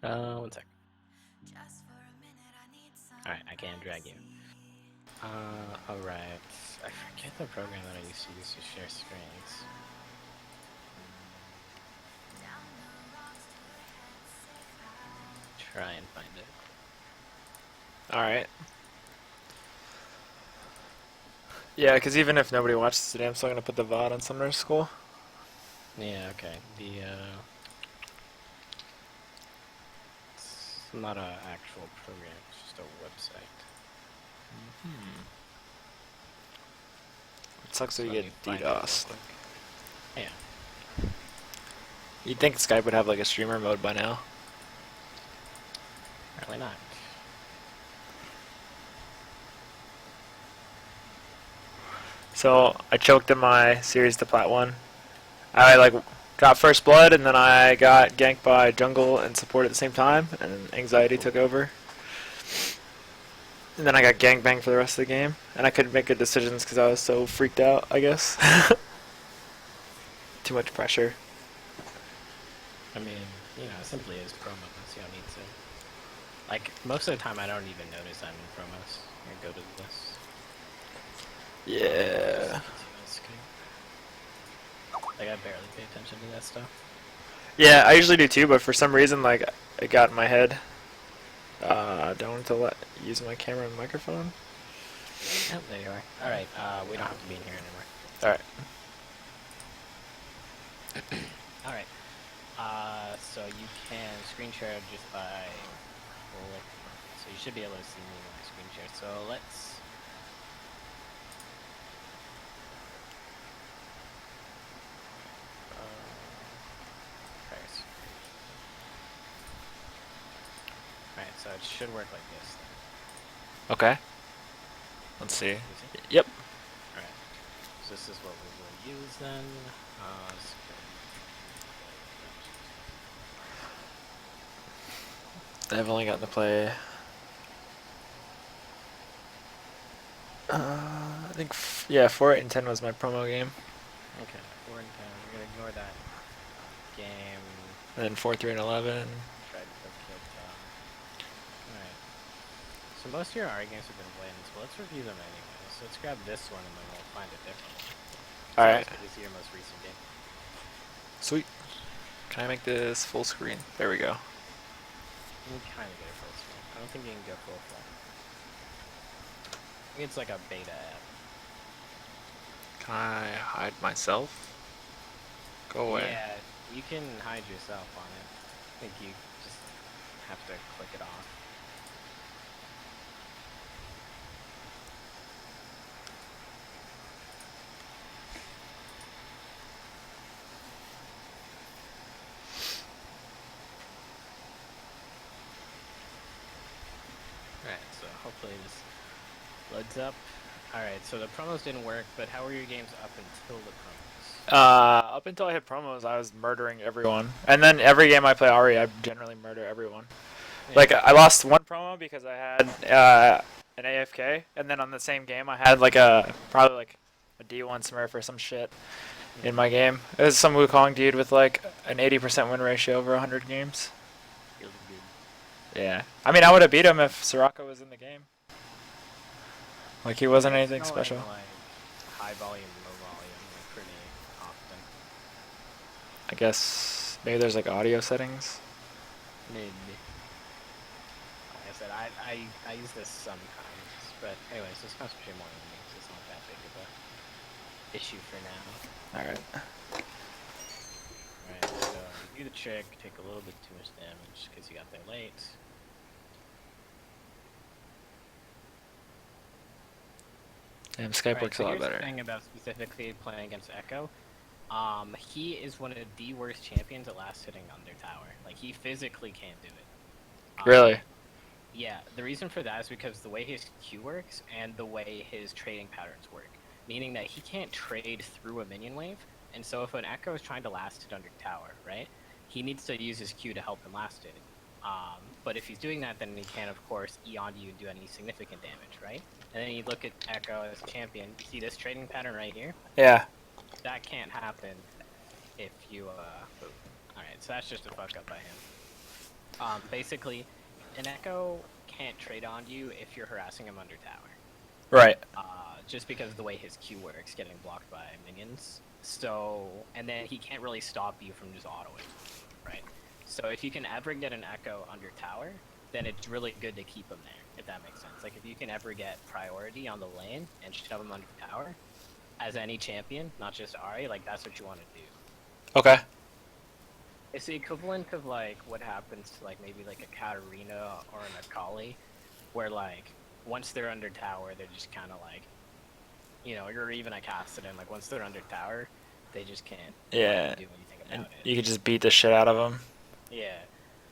One sec. Alright, I can't drag you. Alright. I forget the program that I used to use to share screens. Try and find it. Alright. Yeah, because even if nobody watches today, I'm still going to put the VOD on Summoner School. Yeah, okay. It's not an actual program, it's just a website. It sucks So when let you me get find it real DDoS. quick. Yeah. You'd think Skype would have like a streamer mode by now. Apparently not. So I choked in my series to Plat 1. I like got first blood and then I got ganked by jungle and support at the same time and anxiety took over. And then I got gangbanged for the rest of the game and I couldn't make good decisions because I was so freaked out, I guess. Too much pressure. I mean, it simply is promos. You don't need to. Like, most of the time I don't even notice I'm in promos. I go to this. Yeah. Like, I barely pay attention to that stuff. Yeah, I usually do too, but for some reason, like, it got in my head. Don't want to use my camera and microphone. Oh, there you are. Alright, we don't have to be in here anymore. Alright. Alright. So you can screen share just by so you should be able to see me when I screen share. So let's first. Alright, so it should work like this. Okay. Let's see. See? Yep. Alright. So this is what we will use then. I've only gotten to play. I think, yeah, 4, 8, and 10 was my promo game. Okay, 4 and 10. We're gonna ignore that game. And then 4, 3, and 11. Try to get, alright. So most of your R games have been wins, but let's review them anyway. So let's grab this one and then we'll find a different one. Alright. This is your most recent game. Sweet. Can I make this full screen? There we go. You can kind of get it full screen. I don't think you can go full screen. I think it's like a beta app. Can I hide myself? Go away. Yeah, you can hide yourself on it. I think you just have to click it off. Alright, so hopefully this loads up. Alright, so the promos didn't work, but how were your games up until the promos? Up until I hit promos, I was murdering everyone. And then every game I play Ari, I generally murder everyone. Yeah. Like, I lost one promo because I had an AFK, and then on the same game I had like probably like a D1 Smurf or some shit in my game. It was some Wukong dude with like an 80% win ratio over 100 games. Really good. Yeah. I mean, I would have beat him if Soraka was in the game. Like, he wasn't anything Going, special. like, high volume, low volume, like, pretty often. I guess maybe there's like audio settings. Maybe. Like I said, I use this sometimes, but anyways, this concentrate more on me, so it's not that big of a issue for now. Alright. Alright, so you do the trick, take a little bit too much damage because you got there late. Damn, Skype works a lot better. Here's the thing about specifically playing against Echo. He is one of the worst champions at last hitting under tower. Like, he physically can't do it. Really? Yeah, the reason for that is because the way his Q works and the way his trading patterns work. Meaning that he can't trade through a minion wave, and so if an Echo is trying to last it under tower, right, he needs to use his Q to help him last it. But if he's doing that, then he can, of course, E on you and do any significant damage, right? And then you look at Echo as champion, you see this trading pattern right here? Yeah. That can't happen if you, Alright, so that's just a fuck up by him. Basically, an Echo can't trade on you if you're harassing him under tower. Right. Just because of the way his Q works, getting blocked by minions. So, and then he can't really stop you from just autoing, right? So if you can ever get an Echo under tower, then it's really good to keep him there, if that makes sense. Like if you can ever get priority on the lane and shove him under tower, as any champion, not just Ari, like that's what you want to do. Okay. It's the equivalent of like what happens to like maybe like a Katarina or an Akali, where like once they're under tower, they're just kind of like, or even a Cassidy, like once they're under tower, they just can't Yeah. do anything And about it. you could just beat the shit out of him. Yeah,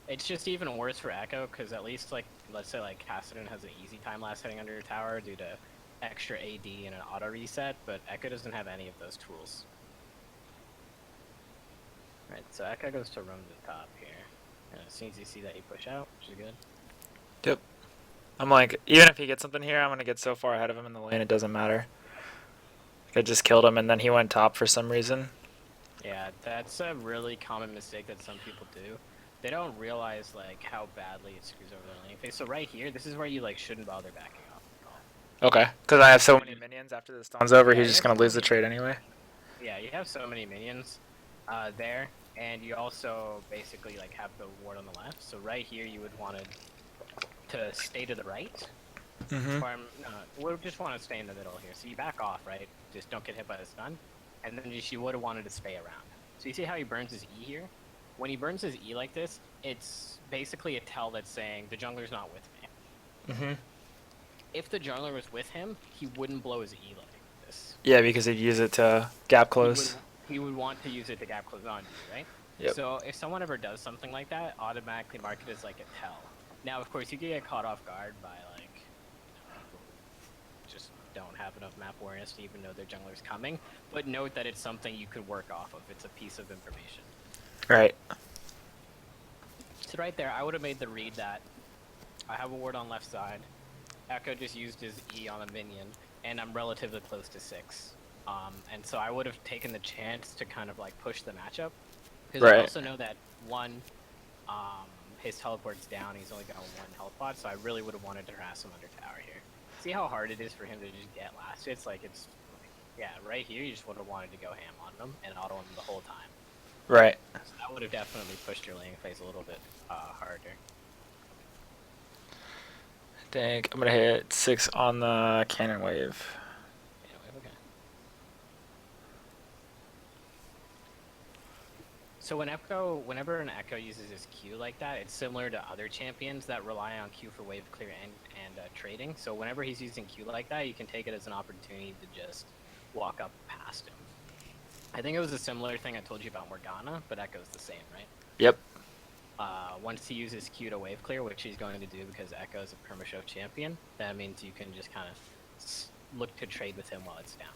it's just even worse for Echo because at least like let's say like Cassidy has an easy time last hitting under tower due to extra AD and an auto reset, but Echo doesn't have any of those tools. Right, so Echo goes to roam to the top here. And as soon as you see that, you push out, which is good. Yep. I'm like, even if he gets something here, I'm gonna get so far ahead of him in the lane, it doesn't matter. I just killed him, and then he went top for some reason. Yeah, that's a really common mistake that some people do. They don't realize like how badly it screws over their lane phase. So right here, this is where you like shouldn't bother backing up at all. Okay. Because I have so many minions after this stun's over, Yeah, he's you just have gonna so lose the many trade minions. anyway. Yeah, you have so many minions there, and you also basically like have the ward on the left. So right here, you would want to stay to the right. Mm-hmm. Or we just want to stay in the middle here. So you back off, right? Just don't get hit by the stun, and then you would have wanted to stay around. So you see how he burns his E here? When he burns his E like this, it's basically a tell that's saying the jungler's not with me. Mm-hmm. If the jungler was with him, he wouldn't blow his E like this. Yeah, because he'd use it to gap close. He would want to use it to gap close on you, right? Yep. So if someone ever does something like that, automatically mark it as like a tell. Now, of course, you can get caught off guard by like people who just don't have enough map awareness to even know their jungler's coming. But note that it's something you could work off of. It's a piece of information. Right. So right there, I would have made the read that I have a ward on left side. Echo just used his E on a minion, and I'm relatively close to 6. And so I would have taken the chance to kind of like push the matchup. Because I also know that one, his teleport's down, he's only got 1 health bot, so I really would have wanted to harass him under tower here. See how hard it is for him to just get last hits? Like yeah, right here you just would have wanted to go ham on him and auto him the whole time. Right. So that would have definitely pushed your laning phase a little bit harder. I think I'm gonna hit 6 on the cannon wave. Okay. So whenever an Echo uses his Q like that, it's similar to other champions that rely on Q for wave clear and trading. So whenever he's using Q like that, you can take it as an opportunity to just walk up past him. I think it was a similar thing I told you about Morgana, but Echo's the same, right? Yep. Once he uses Q to wave clear, which he's going to do because Echo is a perma-show champion, that means you can just kind of look to trade with him while it's down.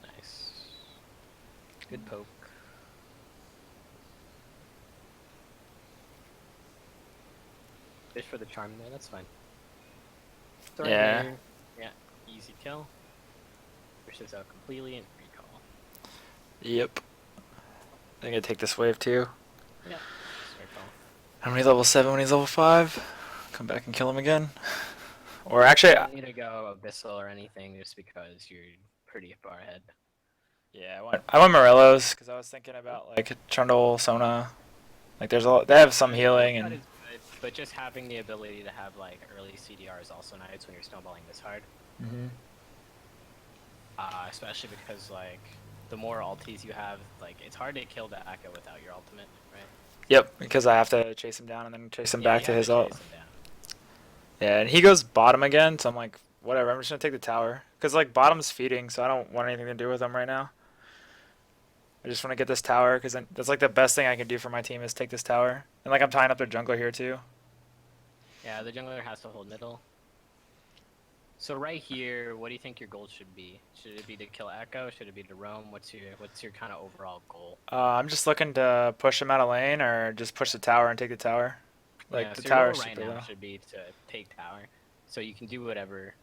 Nice. Good poke. Fish for the charm there, that's fine. So right Yeah. here, yeah, easy kill. Push this out completely and recall. Yep. I'm gonna take this wave too. Yeah, recall. How many level 7 when he's level 5? Come back and kill him again. Or actually, You don't need to go Abyssal or anything just because you're pretty far ahead. yeah, I went Morello's because I was thinking about like Trundle, Sona. Like there's a lot, they have some healing That and is good, but just having the ability to have like early CDR is also nice when you're snowballing this hard. Especially because like the more ultis you have, like it's hard to kill the Echo without your ultimate, right? yep, because I have to chase him down and then chase him back you to have his ult. chase him down. Yeah, and he goes bottom again, so I'm like, whatever. I'm just gonna take the tower because like bottom's feeding, so I don't want anything to do with him right now. I just want to get this tower because that's like the best thing I can do for my team is take this tower. And like I'm tying up their jungler here too. Yeah, the jungler has to hold middle. So right here, what do you think your goal should be? Should it be to kill Echo? Should it be to roam? What's your kind of overall goal? I'm just looking to push him out of lane or just push the tower and take the tower. Like Yeah, the so your tower goal right super now low. should be to take tower, so you can do whatever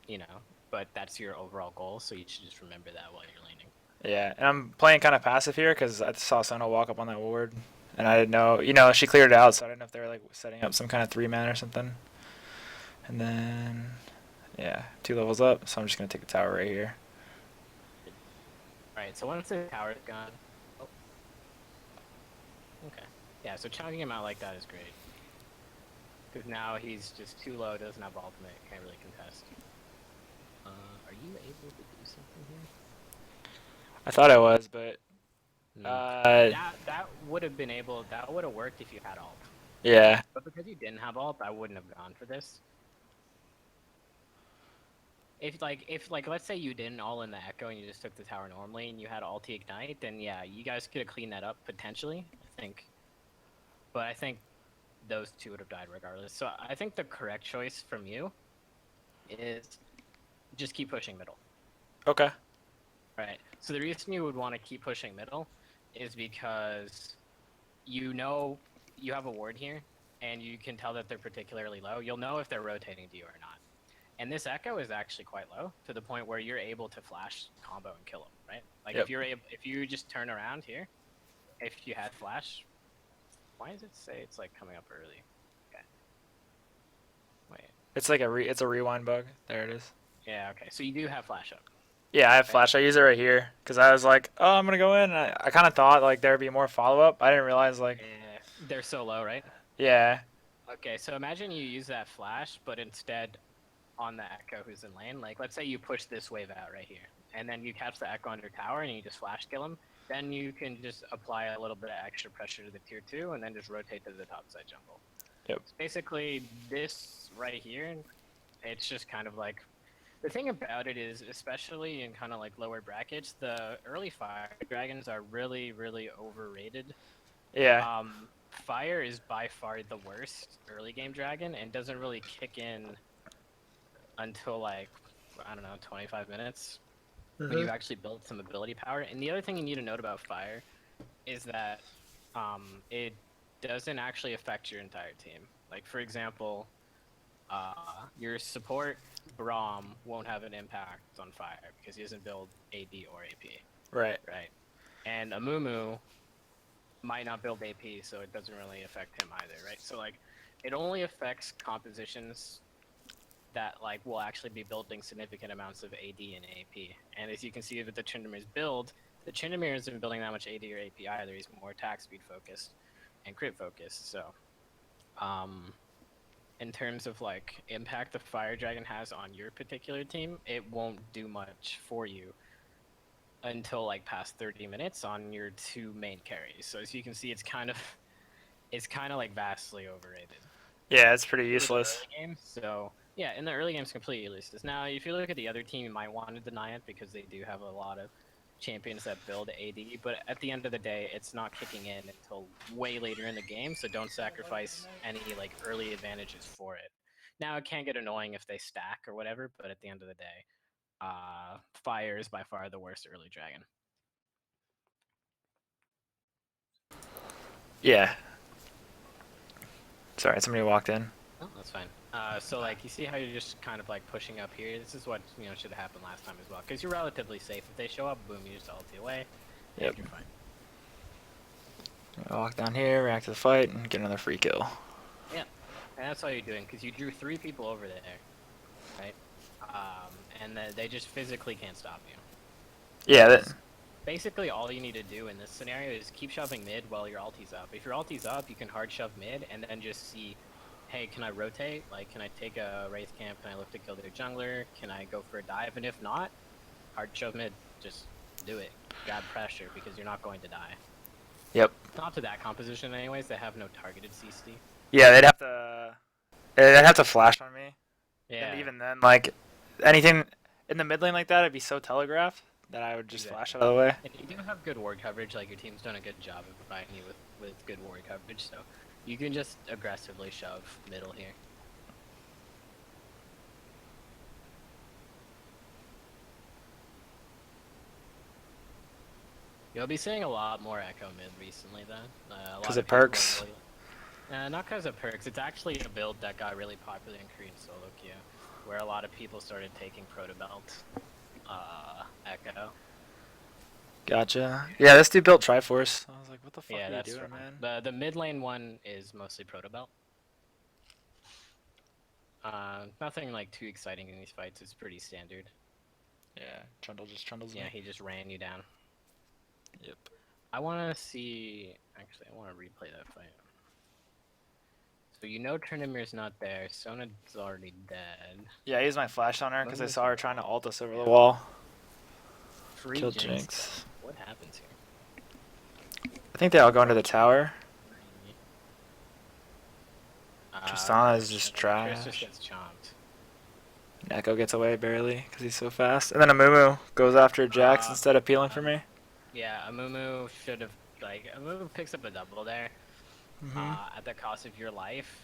you know, but that's your overall goal, so you should just remember that while you're laning. Yeah, and I'm playing kind of passive here because I saw Sona walk up on that ward, and I didn't know. She cleared it out, so I didn't know if they were like setting up some kind of 3-man or something. And then, yeah, 2 levels up, so I'm just gonna take the tower right here. Alright, so once the tower's gone... Oh. Okay. Yeah, so chunking him out like that is great. Because now he's just too low, doesn't have ultimate, can't really contest. Are you able to do something here? I thought I was, but That would have been able... That would have worked if you had ult. yeah, But because you didn't have ult, I wouldn't have gone for this. If like let's say you didn't all in the echo and you just took the tower normally and you had ulti ignite, then yeah, you guys could have cleaned that up potentially, I think. But I think those two would have died regardless. So I think the correct choice from you is just keep pushing middle. okay. Right. So the reason you would want to keep pushing middle is because you know you have a ward here and you can tell that they're particularly low. You'll know if they're rotating to you or not. And this echo is actually quite low to the point where you're able to flash combo and kill him, right? Like Yep. if you just turn around here, if you had flash, why does it say it's like coming up early? Okay. Wait. It's like it's a rewind bug. There it is. Yeah, okay. So you do have flash up. Yeah, I have Right? flash. I use it right here because I was like, oh, I'm gonna go in. And I kind of thought like there'd be more follow up. I didn't realize like, Yeah. They're so low, right? yeah, Okay, so imagine you use that flash, but instead on the echo who's in lane, like let's say you push this wave out right here, and then you catch the echo under tower and you just flash kill him, then you can just apply a little bit of extra pressure to the tier 2 and then just rotate to the topside jungle. Yep. So basically this right here, it's just kind of like, the thing about it is, especially in kind of like lower brackets, the early fire dragons are really, really overrated. yeah, Fire is by far the worst early game dragon and doesn't really kick in until like, I don't know, 25 minutes when you've actually built some ability power. And the other thing you need to note about fire is that it doesn't actually affect your entire team. Like for example, your support Braum won't have an impact on fire because he doesn't build AD or AP, right. right? And Amumu might not build AP, so it doesn't really affect him either, right? So like, it only affects compositions that like will actually be building significant amounts of AD and AP. And as you can see with the Tryndamere's build, the Tryndamere isn't building that much AD or AP either. He's more attack speed focused and crit focused. So, in terms of like impact the Fire Dragon has on your particular team, it won't do much for you until like past 30 minutes on your 2 main carries. So as you can see, it's kind of like vastly overrated. Yeah, it's pretty useless. Game, so yeah, in the early game, it's completely useless. Now, if you look at the other team, you might want to deny it because they do have a lot of champions that build AD, but at the end of the day, it's not kicking in until way later in the game, so don't sacrifice any like early advantages for it. Now, it can get annoying if they stack or whatever, but at the end of the day, Fire is by far the worst early dragon. Yeah. Sorry, somebody walked in. Oh, that's fine. So like, you see how you're just kind of like pushing up here? This is what, should have happened last time as well. Because you're relatively safe. If they show up, boom, you just ulti away. Yep. You're fine. Walk down here, react to the fight, and get another free kill. Yeah, and that's all you're doing, because you drew 3 people over there, right? And they just physically can't stop you. Yeah, Basically, all you need to do in this scenario is keep shoving mid while your ulti's up. If your ulti's up, you can hard shove mid, and then just see, hey, can I rotate? Like, can I take a Wraith camp? Can I look to kill their jungler? Can I go for a dive? And if not, hard shove mid. Just do it. Grab pressure, because you're not going to die. Yep. Not to that composition anyways, they have no targeted CC. Yeah, they'd have to flash on me. Yeah. And even then, like, anything in the mid lane like that, it'd be so telegraphed that I would just flash out of the way. And you do have good ward coverage, like your team's done a good job of providing you with good ward coverage, so you can just aggressively shove middle here. You'll be seeing a lot more Echo mid recently, though. Because it perks? Really... not because of perks. It's actually a build that got really popular in Korean solo queue. where a lot of people started taking Proto Belt, Echo. Gotcha. Yeah, this dude built Triforce. I was like, what the fuck Yeah, are you that's doing, strong. man? The mid lane one is mostly Proto Belt. Nothing like too exciting in these fights. It's pretty standard. Yeah, Trundle just trundles Yeah, me. he just ran you down. Yep. I want to see. Actually, I want to replay that fight. So you know Tryndamere not there. Sona's already dead. Yeah, I used my flash on her because I Limited saw her trying to wall. ult us over Yeah. the wall. Free Killed Jinx. Jinx. What happens here? I think they all go into the tower. Tristana is just Triss just trash. gets chomped. Echo gets away barely because he's so fast. And then Amumu goes after Jax instead of peeling for me. Yeah, Amumu should have Amumu picks up a double there. Mm-hmm. At the cost of your life.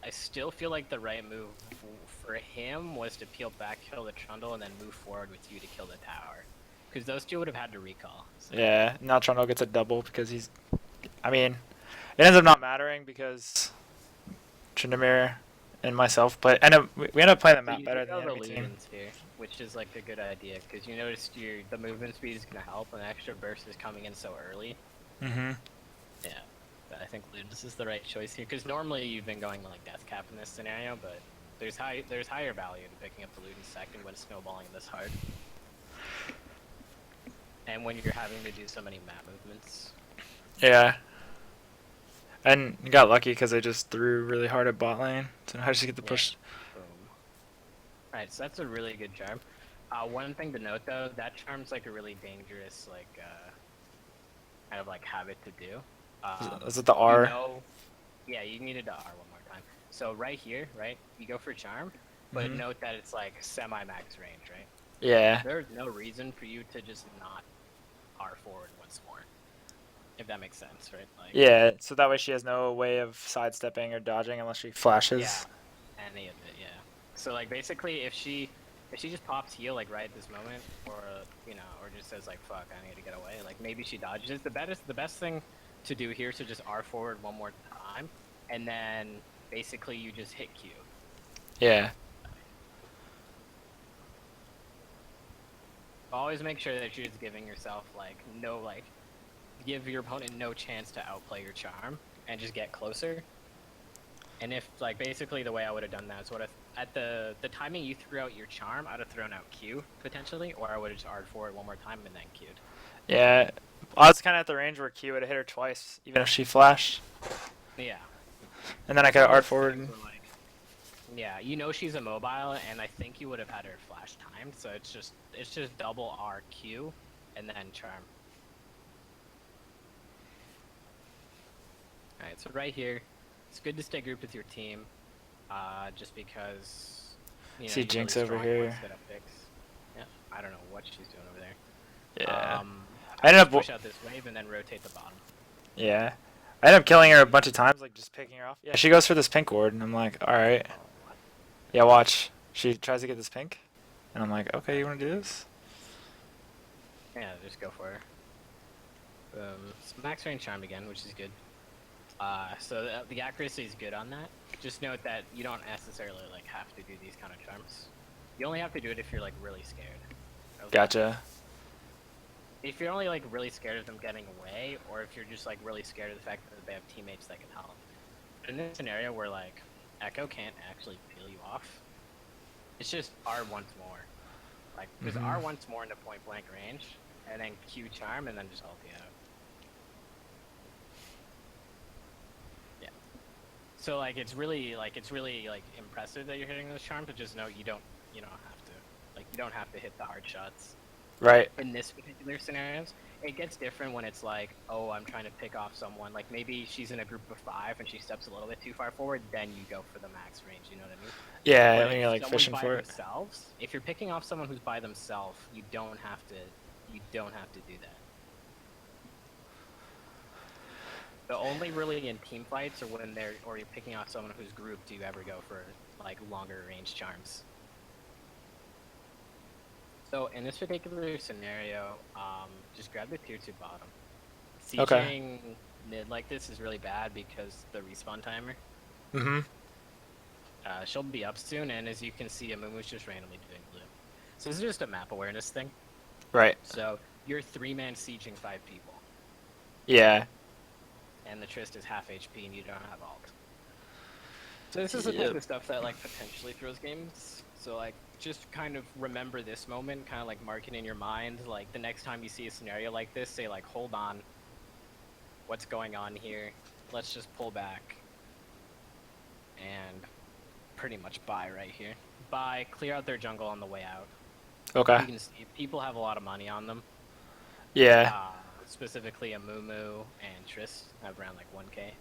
I still feel like the right move for him was to peel back, kill the Trundle, and then move forward with you to kill the tower. Because those two would have had to recall. So. Yeah, now Trundle gets a double because he's... I mean, it ends up not mattering because Tryndamere and myself we end up playing the So map you do better than know the the enemy team. Ludens here, which is like a good idea, because you noticed the movement speed is going to help, and the extra burst is coming in so early. Mm-hmm. Yeah, but I think Ludens is the right choice here, because normally you've been going like Death Cap in this scenario, but there's higher value in picking up the Ludens second when snowballing this hard. And when you're having to do so many map movements. Yeah. And you got lucky because they just threw really hard at bot lane. So now I just get the push. Boom. Alright, so that's a really good charm. One thing to note though, that charm's like a really dangerous kind of like habit to do. Is it the R? You know, yeah, you needed to R one more time. So right here, right, you go for charm, but Mhm. note that it's like semi-max range, right? Yeah. There's no reason for you to just not R forward once more. If that makes sense, right? Like, Yeah, so that way she has no way of sidestepping or dodging unless she flashes. yeah, any of it, yeah. So like basically, if she just pops heal like right at this moment, or or just says like fuck, I need to get away. Like maybe she dodges it. The best thing to do here is to just R forward one more time, and then basically you just hit Q. Yeah. Always make sure that you're just giving yourself give your opponent no chance to outplay your charm, and just get closer. And if basically the way I would have done that is at the timing you threw out your charm, I'd have thrown out Q potentially, or I would have just R'd forward one more time and then Q'd. Yeah. I was kind of at the range where Q would have hit her twice, even if she flashed. Yeah. And then I could have art forward. Yeah, she's immobile, and I think you would have had her flash timed, so it's just double RQ and then charm. Alright, so right here, it's good to stay grouped with your team, just because See Jinx over here. Yeah, I don't know what she's doing over there. Yeah. I ended up push out this wave and then rotate the bottom. Yeah. I ended up killing her a bunch of times, like just picking her off. Yeah, she goes for this pink ward, and I'm like, alright. Yeah, watch. She tries to get this pink, and I'm like, okay, you want to do this? Yeah, just go for her. It's max range charmed again, which is good. So the accuracy is good on that. Just note that you don't necessarily have to do these kind of charms. You only have to do it if you're really scared. Gotcha. If you're only really scared of them getting away, or if you're just really scared of the fact that they have teammates that can help. But in this scenario where Echo can't actually peel you off, it's just R once more. Just R once more into point blank range, and then Q charm, and then just ult you out. Yeah. So it's really impressive that you're hitting those charms, but just know you don't have to hit the hard shots. Right. In this particular scenarios, it gets different when it's oh, I'm trying to pick off someone. Maybe she's in a group of 5 and she steps a little bit too far forward, then you go for the max range, you know what I mean? Yeah, when you're fishing for it. If you're picking off someone who's by themselves, you don't have to do that. The only really in team fights or when you're picking off someone who's grouped do you ever go for longer range charms. So in this particular scenario, just grab the tier 2 bottom. Sieging mid like this is really bad because the respawn timer. Mm-hmm. She'll be up soon, and as you can see, Amumu's just randomly doing blue. So this is just a map awareness thing. Right. So you're 3-man sieging 5 people, Yeah. and the Trist is half HP, and you don't have ult. So this is the type Yep. of stuff that like potentially throws games. So like just kind of remember this moment, kind of like mark it in your mind. Like the next time you see a scenario like this, say like, hold on, what's going on here? Let's just pull back and pretty much buy right here. Buy, clear out their jungle on the way out. Okay. You can see people have a lot of money on them. Yeah. Specifically Amumu and Triss have around like 1k.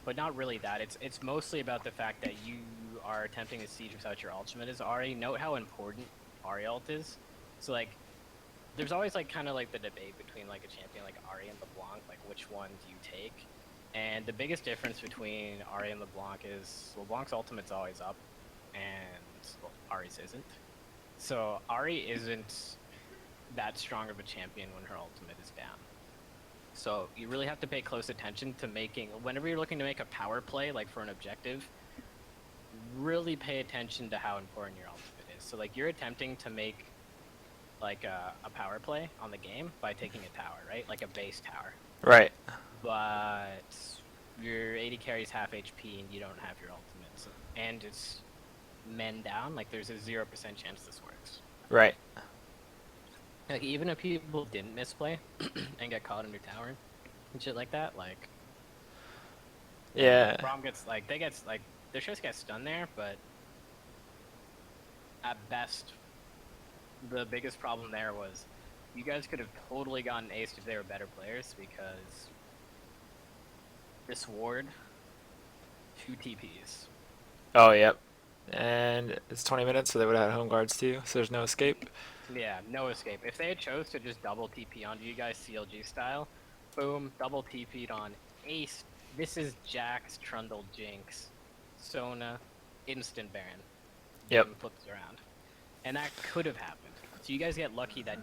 But not really that. It's mostly about the fact that you are attempting to siege without your ultimate as Ahri. Note how important Ahri ult is. So like, there's always like kind of like the debate between like a champion like Ahri and LeBlanc, like which one do you take? And the biggest difference between Ahri and LeBlanc is LeBlanc's ultimate's always up, and well, Ahri's isn't. So Ahri isn't that strong of a champion when her ultimate is down. So you really have to pay close attention to making, whenever you're looking to make a power play, like for an objective, really pay attention to how important your ultimate is. So like you're attempting to make like a power play on the game by taking a tower, right? Like a base tower. Right. But your 80 carries half HP and you don't have your ultimate. So, and it's men down, like there's a 0% chance this works. Right. Like even if people didn't misplay and get caught under tower and shit like that, like Yeah. Braum gets like their just get stunned there, but at best the biggest problem there was you guys could have totally gotten aced if they were better players because this ward 2 TPs. Oh, yep. And it's 20 minutes, so they would have had home guards too, so there's no escape. Yeah, no escape. If they had chose to just double TP onto you guys CLG style, boom, double TP'd on ace. This is Jax, Trundle, Jinx, Sona, instant Baron. Yep. Game flips around. And that could have happened. So you guys get lucky that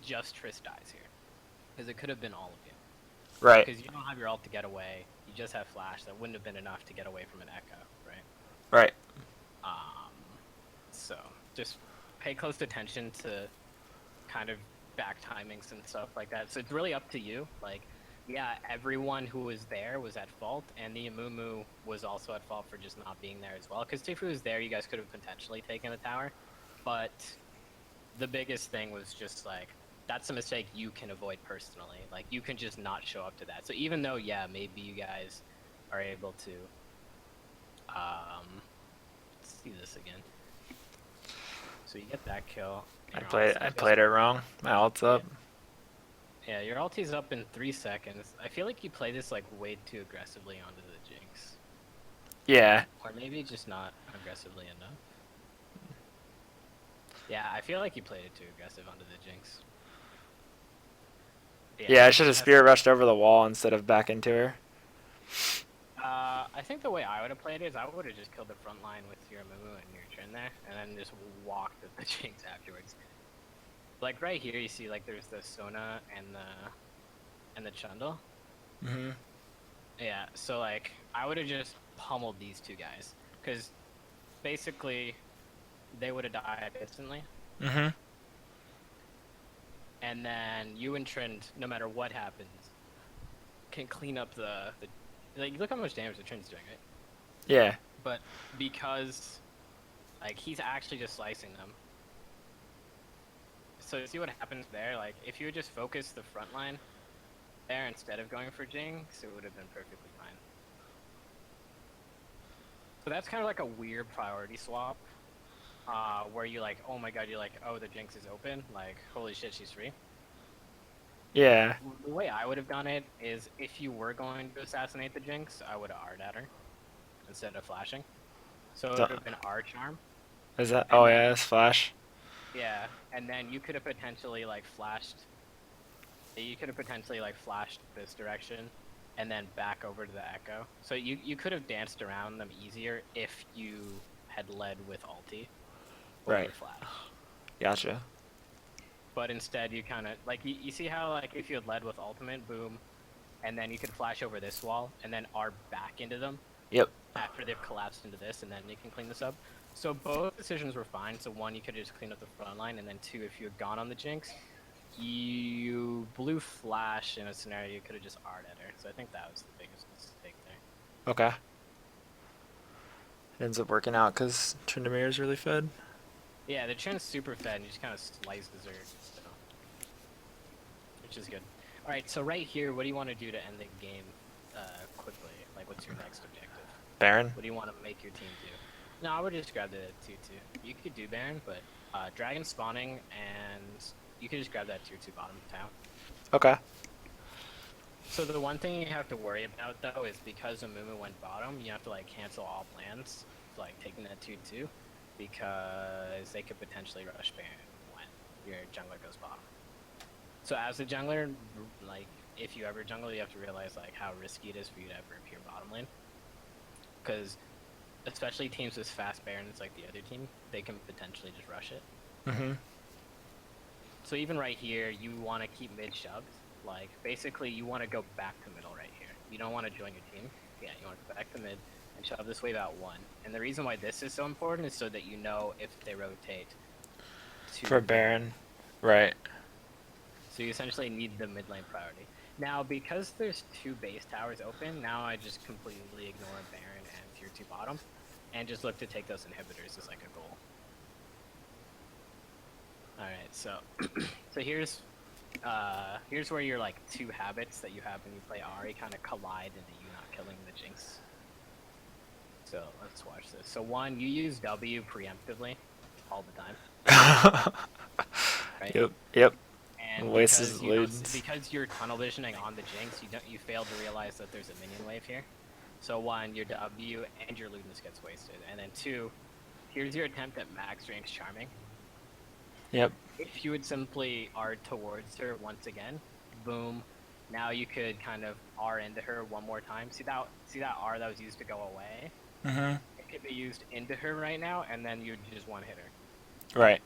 just Triss dies here. Because it could have been all of you. Right. Because you don't have your ult to get away. You just have flash. That wouldn't have been enough to get away from an echo, right? Right. So just pay close attention to kind of back timings and stuff like that. So it's really up to you. Like, yeah, everyone who was there was at fault, and the Amumu was also at fault for just not being there as well. Because if he was there, you guys could have potentially taken the tower. But the biggest thing was just like, that's a mistake you can avoid personally. Like, you can just not show up to that. So even though, yeah, maybe you guys are able to, let's see this again. So you get that kill. I played it wrong. My ult's up. Yeah, your ulti's up in 3 seconds. I feel like you play this like way too aggressively onto the Jinx. Yeah. Or maybe just not aggressively enough. Yeah, I feel like you played it too aggressive onto the Jinx. Yeah, I should have spear rushed over the wall instead of back into her. I think the way I would have played it is I would have just killed the front line with your Mumu and your Trin there, and then just walked at the Jinx afterwards. Like right here, you see like there's the Sona and the Chundle. Mm-hmm. Yeah, so like I would have just pummeled these 2 guys, because basically they would have died instantly. Mm-hmm. And then you and Trent, no matter what happens, can clean up the like, look how much damage the Trent's doing, right? Yeah. But because like he's actually just slicing them. So see what happens there? Like if you would just focus the front line there instead of going for Jinx, it would have been perfectly fine. So that's kind of like a weird priority swap. Where you like, oh my god, you're like, oh, the Jinx is open, like, holy shit, she's free. Yeah. The way I would have done it is, if you were going to assassinate the Jinx, I would have R'd at her instead of flashing. So it would have been R charm. Is that? Oh yeah, that's flash. Yeah, and then you could have potentially like flashed. You could have potentially like flashed this direction, and then back over to the Echo. So you could have danced around them easier if you had led with ulti. Right. Flash. Gotcha. But instead you kind of, like, you see how, like, if you had led with ultimate, boom, and then you could flash over this wall, and then R back into them? Yep. after they've collapsed into this, and then you can clean this up. So both decisions were fine. So one, you could just clean up the front line, and then two, if you had gone on the Jinx, you blew flash in a scenario you could have just R'd at her. So I think that was the biggest mistake there. Okay. It ends up working out because Tryndamere is really fed. Yeah, the Trin's super fed, and you just kind of slices her, so, which is good. All right, so right here, what do you want to do to end the game quickly? Like, what's your next objective? Baron. What do you want to make your team do? No, I would just grab the 2-2. You could do Baron, but Dragon spawning, and you could just grab that tier 2 bottom town. Okay. So the one thing you have to worry about, though, is because Amumu went bottom, you have to, like, cancel all plans, like, taking that 2-2, because they could potentially rush Baron when your jungler goes bottom. So as a jungler, like, if you ever jungle, you have to realize, like, how risky it is for you to ever appear bottom lane. Because especially teams with fast Barons like the other team, they can potentially just rush it. Mm-hmm. So even right here, you want to keep mid shoved. Like, basically, you want to go back to middle right here. You don't want to join your team. Yeah, you want to go back to mid and shove this wave out 1. And the reason why this is so important is so that you know if they rotate to For Baron. Right. So you essentially need the mid lane priority. Now, because there's 2 base towers open, now I just completely ignore Baron and tier 2 bottom, and just look to take those inhibitors as like a goal. Alright, so so here's where your like 2 habits that you have when you play Ahri kind of collide into you not killing the Jinx. So let's watch this. So 1, you use W preemptively all the time. Right? Yep. And because you're tunnel visioning on the Jinx, you fail to realize that there's a minion wave here. So 1, your W and your Ludens gets wasted, and then 2, here's your attempt at max range charming. Yep. If you would simply R towards her once again, boom. Now you could kind of R into her one more time. See that R that was used to go away? Mm-hmm. It could be used into her right now, and then you just one hit her. Right.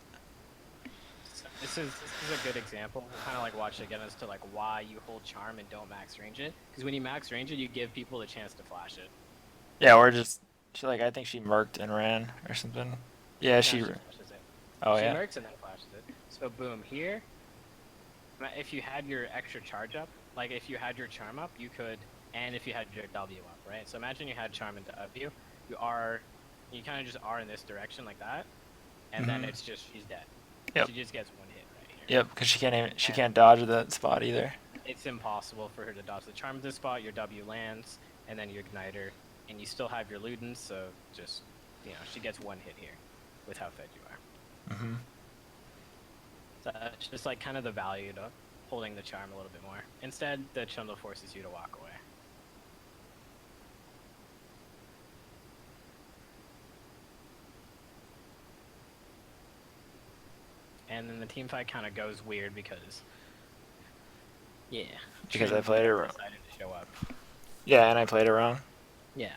This is a good example. We'll kind of like watch it again as to like why you hold charm and don't max range it. Because when you max range it, you give people the chance to flash it. Yeah, or just I think she murked and ran or something. Yeah, she flashes it. Oh she yeah. mercs and then flashes it. So boom, here. If you had your extra charge up, like if you had your charm up, you could, and if you had your W up, right? So imagine you had charm and W. You kind of just R in this direction like that, and then it's just she's dead. Yep. She just gets one hit right here. Yep, because she can't dodge that spot either. It's impossible for her to dodge the charm at this spot. Your W lands, and then you ignite her, and you still have your Ludens, so just, she gets one hit here with how fed you are. Mm-hmm. So it's just like kind of the value to holding the charm a little bit more. Instead, the Chundle forces you to walk away. And then the team fight kind of goes weird because, yeah. Because I played it wrong. Decided to show up. Yeah, and I played it wrong. Yeah.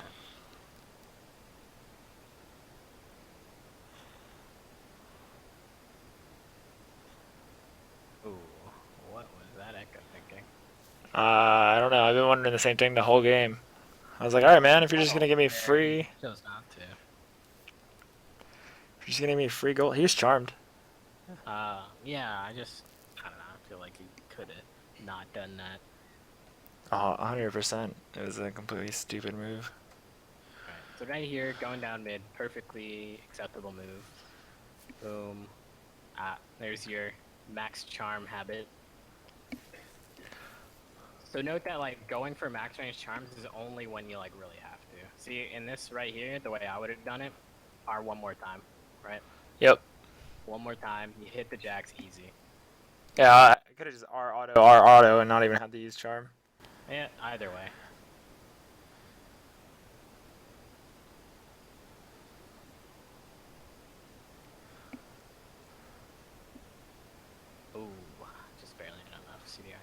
Ooh, what was that Echo thinking? I don't know. I've been wondering the same thing the whole game. I was like, all right, man, if you're just gonna give me free, Chose not to. if you're just gonna give me free gold, he's charmed. Yeah, I don't know. I feel like he could have not done that. Oh, 100%. It was a completely stupid move. Right. So right here, going down mid, perfectly acceptable move. Boom. There's your max charm habit. So note that like going for max range charms is only when you like really have to. See, in this right here, the way I would have done it, R one more time, right? Yep. One more time, you hit the jacks easy. Yeah, I could have just R auto and not even had to use charm. Yeah, either way. Ooh, just barely enough CDI.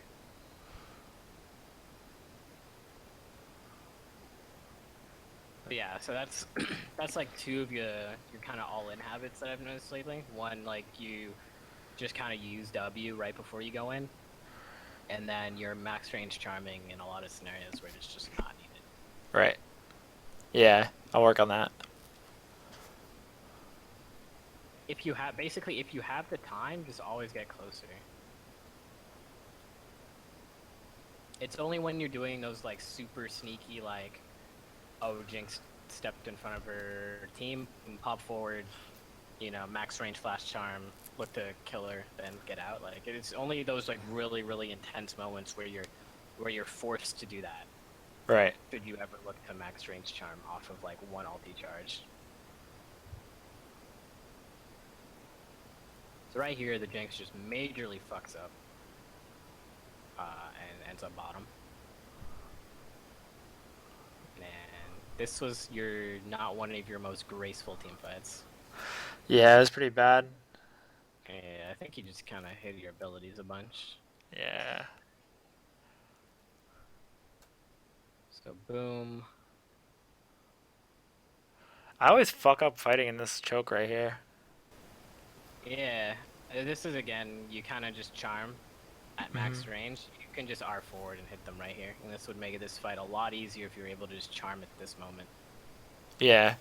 But yeah, so that's that's like 2 of your kind of all-in habits that I've noticed lately. One, like you just kind of use W right before you go in, and then you're max range charming in a lot of scenarios where it's just not needed. Right. Yeah, I'll work on that. If you have basically if you have the time, just always get closer. It's only when you're doing those like super sneaky like, oh, Jinx stepped in front of her team, pop forward, max range flash charm, look to kill her, then get out. Like it's only those like really really intense moments where you're forced to do that. Right. Should you ever look to max range charm off of like one ulti charge? So right here, the Jinx just majorly fucks up, and ends up bottom. And this was not one of your most graceful team fights. Yeah, it was pretty bad. Yeah, I think you just kind of hit your abilities a bunch. Yeah. So boom. I always fuck up fighting in this choke right here. Yeah, this is again, you kind of just charm at max range. You can just R forward and hit them right here. And this would make this fight a lot easier if you're able to just charm at this moment. Yeah.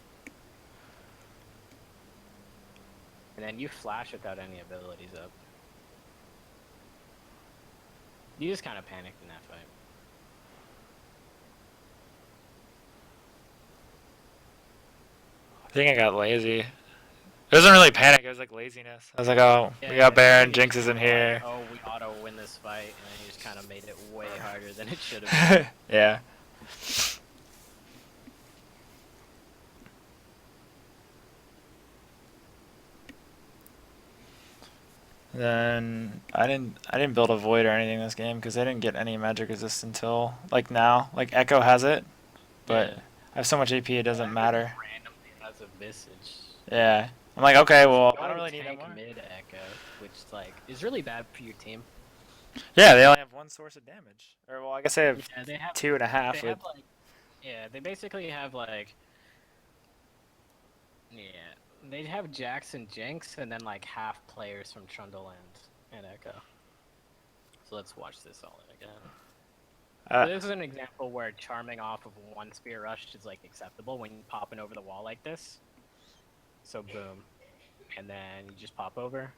And then you flash without any abilities up. You just kind of panicked in that fight. I think I got lazy. It wasn't really panic, it was like laziness. I was like, oh, Yeah, we got Baron, you Jinx just isn't kinda here. like, oh, we auto win this fight, and then you just kind of made it way harder than it should have been. Yeah. Then I didn't build a void or anything this game because I didn't get any magic resist until like now. Like Echo has it, but Yeah. I have so much AP it doesn't matter. Randomly has a message. Yeah. I'm like, okay, well, I Going don't really need that tank more. mid echo, which like is really bad for your team. Yeah, they only have one source of damage. Or well, I guess they have Yeah, they have 2.5 they with. have like yeah, they basically have like yeah, they have Jax and Jinx and then like half players from Trundle and Echo. So let's watch this all again. So this is an example where charming off of one spear rush is like acceptable when you popping over the wall like this. So boom, and then you just pop over.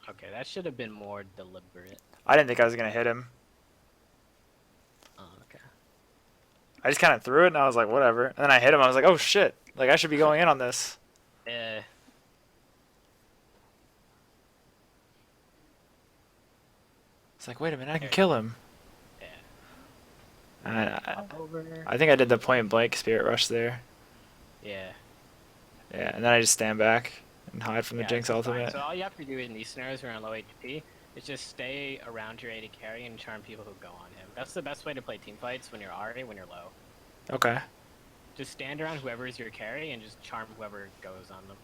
Okay, that should have been more deliberate. I didn't think I was gonna hit him. Oh, okay. I just kind of threw it and I was like, whatever. And then I hit him. I was like, oh shit! Like I should be going in on this. Yeah. It's like, wait a minute, I can kill him. Yeah. And Pop over. I think I did the point blank spirit rush there. Yeah. Yeah, and then I just stand back and hide from the Yeah, Jinx it's fine. ultimate. So all you have to do in these scenarios where you're on low HP is just stay around your AD carry and charm people who go on him. That's the best way to play team fights when you're Ari, when you're low. Okay. Just stand around whoever is your carry and just charm whoever goes on them.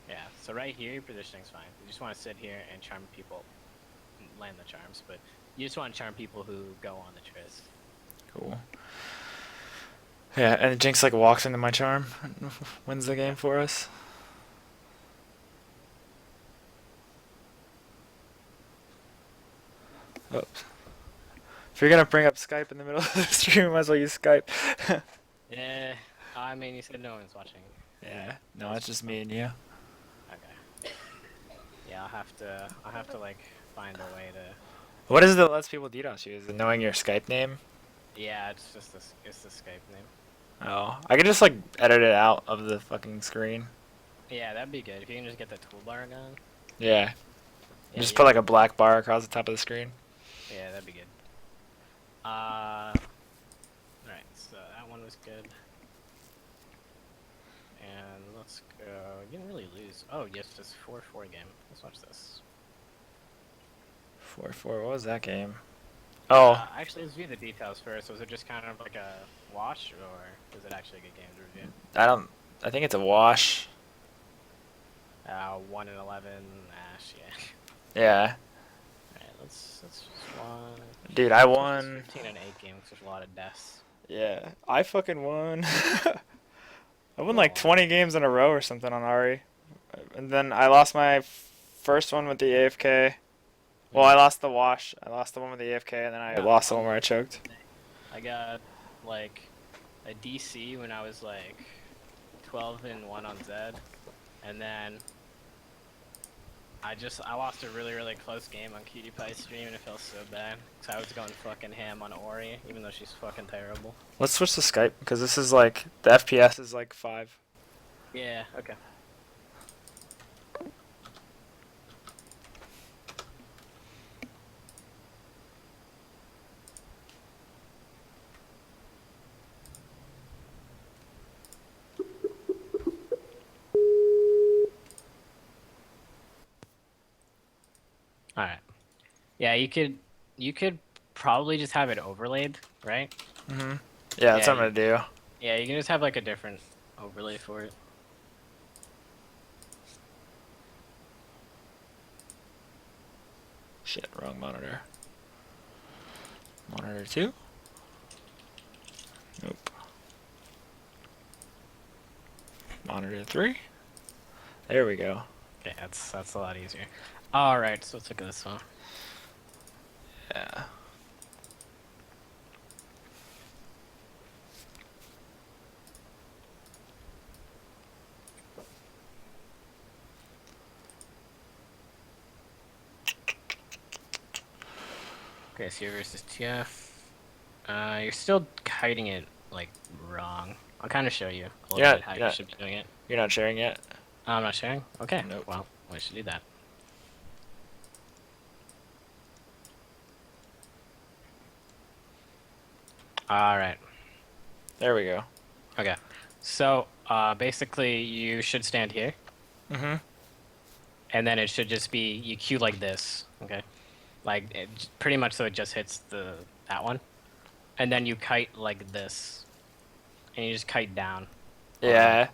Yeah, so right here, your positioning's fine. You just want to sit here and charm people, land the charms, but you just want to charm people who go on the Triss. Cool. Yeah, and Jinx like walks into my charm, and wins the game for us. Oops. If you're gonna bring up Skype in the middle of the stream, you might as well use Skype. Yeah, I mean, you said no one's watching. Yeah, no, it's just me and you. Okay. Yeah, I'll have to like find a way to. What is it that lets people DDoS you? Is it knowing your Skype name? Yeah, it's just it's the Skype name. Oh, I could just like edit it out of the fucking screen. Yeah, that'd be good if you can just get the toolbar again. Yeah. Yeah, Just put like a black bar across the top of the screen. Yeah, that'd be good. Alright, so that one was good. And let's go. You didn't really lose. Oh, yes, this 4-4 game. Let's watch this. 4-4. What was that game? Oh, Actually, let's view the details first. Was it just kind of like a wash, or was it actually a good game to review? I think it's a wash. 1 and 11, Ash, yeah. Yeah. Alright, let's just watch. Dude, I won. 15 and 8 games, there's a lot of deaths. Yeah, I fucking won. I won like 20 games in a row or something on Ari. And then I lost my first one with the AFK. Well, I lost the wash. I lost the one with the AFK, and then I lost the one where I choked. I got like a DC when I was like 12-1 on Zed, and then I lost a really close game on Cutie Pie's stream and it felt so bad. Cause I was going fucking ham on Ori, even though she's fucking terrible. Let's switch to Skype because this is like the FPS is like 5. Yeah, okay. Alright. Yeah, you could probably just have it overlaid, right? Mhm. Yeah, that's Yeah, what I'm gonna do. Yeah, you can just have like a different overlay for it. Shit, wrong monitor. Monitor 2? Nope. Monitor 3? There we go. Okay, that's a lot easier. Alright, so let's look at this one. Yeah. Okay, so you're versus TF. You're still kiting it like wrong. I'll kind of show you a little bit how you should be doing it. You're not sharing yet? I'm not sharing? Okay, Nope. well, we should do that. Alright. There we go. Okay. So, basically, you should stand here. Mm-hmm. And then it should just be, you queue like this, okay? Like, pretty much so it just hits that one. And then you kite like this. And you just kite down. Yeah.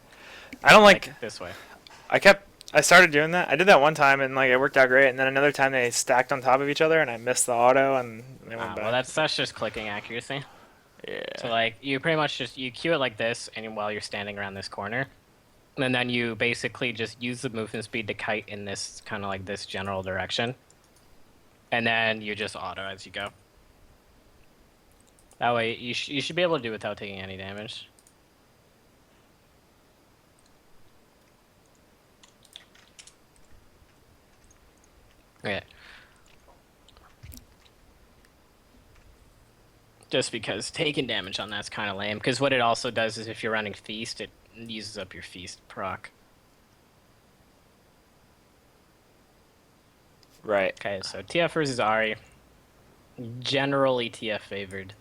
I don't like this way. I started doing that. I did that one time and like it worked out great, and then another time they stacked on top of each other and I missed the auto and they went back. Well, that's just clicking accuracy. Yeah. So like you pretty much just you queue it like this, and while you're standing around this corner, and then you basically just use the movement speed to kite in this kind of like this general direction, and then you just auto as you go. That way you should be able to do it without taking any damage. Okay. Just because taking damage on that's kind of lame. Because what it also does is if you're running Feast, it uses up your Feast proc. Right. Okay, so TF versus Ari. Generally TF favored.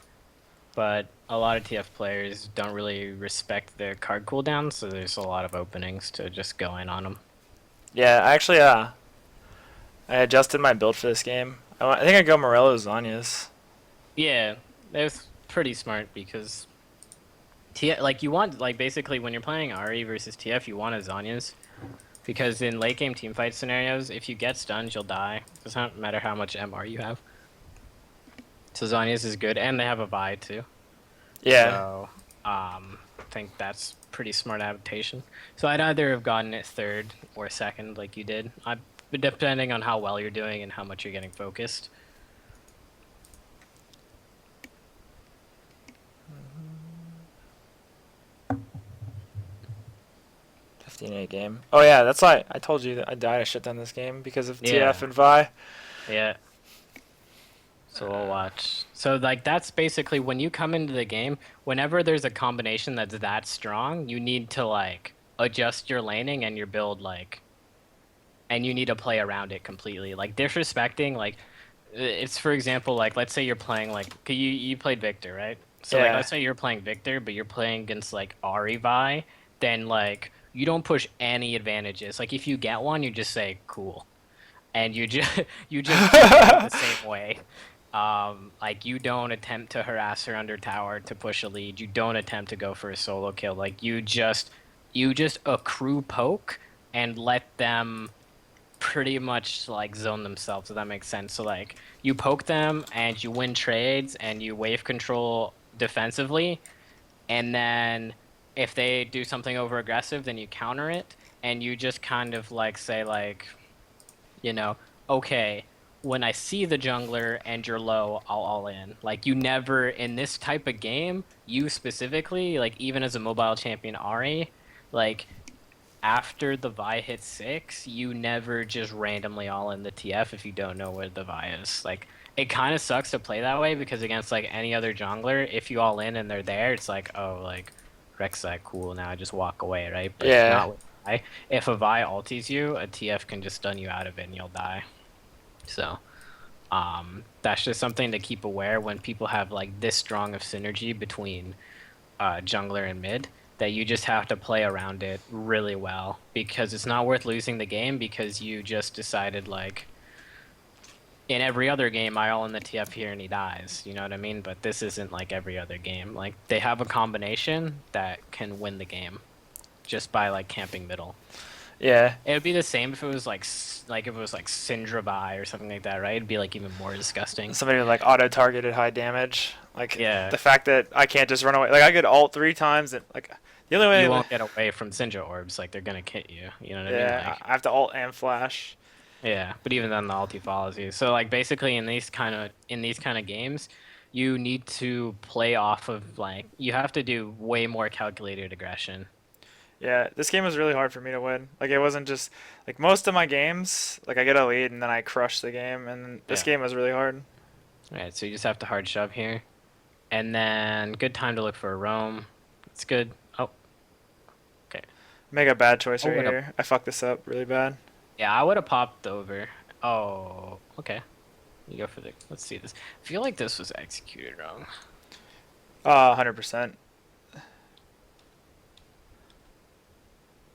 But a lot of TF players don't really respect their card cooldown, so there's a lot of openings to just go in on them. Yeah, actually, I adjusted my build for this game. I think I go Morello Zanyas. Yeah, that's pretty smart because TF, like you want, like basically when you're playing Ari versus TF, you want a Zanyas. Because in late game teamfight scenarios, if you get stunned, you'll die. It doesn't matter how much MR you have. So Zanyas is good, and they have a Vi too. Yeah. So, I think that's pretty smart adaptation. So I'd either have gotten it third or second, like you did. Depending on how well you're doing and how much you're getting focused. 15-8 game. Oh yeah, that's why I told you that I died a shit ton this game because of TF and Vi. Yeah. So we'll watch. So like that's basically when you come into the game, whenever there's a combination that's that strong, you need to like adjust your laning and your build like, and you need to play around it completely. Like disrespecting like, it's for example like let's say you're playing like you played Victor, right? So like Yeah. let's say you're playing Victor, but you're playing against like Ari Vi, then like you don't push any advantages. Like if you get one, you just say cool, and you just you just treat it the same way. Like you don't attempt to harass her under tower to push a lead. You don't attempt to go for a solo kill. Like you just accrue poke and let them pretty much like zone themselves. If that makes sense. So like you poke them and you win trades and you wave control defensively, and then if they do something over aggressive, then you counter it, and you just kind of like say like, you know, okay, when I see the jungler and you're low, I'll all in. Like you never in this type of game, you specifically, like even as a mobile champion Ari, like after the Vi hits 6, you never just randomly all in the TF if you don't know where the Vi is. Like it kind of sucks to play that way because against like any other jungler, if you all in and they're there, it's like, oh, like Rek'Sai, cool, now I just walk away, right? But Yeah. not with Vi. If a Vi ulties you, a TF can just stun you out of it and you'll die. So, that's just something to keep aware when people have like this strong of synergy between jungler and mid that you just have to play around it really well because it's not worth losing the game because you just decided like in every other game I all in the TF here and he dies. You know what I mean? But this isn't like every other game. Like they have a combination that can win the game just by like camping middle. Yeah. It would be the same if it was like if it was like Syndra Vi or something like that, right? It'd be like even more disgusting. Somebody with like auto targeted high damage. Like Yeah, the fact that I can't just run away. Like I could ult 3 times and like the only you way. won't get away from Syndra orbs. Like they're gonna hit you. You know what I mean? Yeah, Like I have to ult and flash. yeah, but even then the ulti follows you. So like basically in these kind of games, you need to play off of like you have to do way more calculated aggression. Yeah, this game was really hard for me to win. Like it wasn't just like most of my games, like I get a lead and then I crush the game, and this Yeah. game was really hard. All right, so you just have to hard shove here. And then good time to look for a roam. It's good. Oh, okay. Make a bad choice Oh, right what a here. I fucked this up really bad. yeah, I would have popped over. Oh, okay. You go for the. Let's see this. I feel like this was executed wrong. 100%.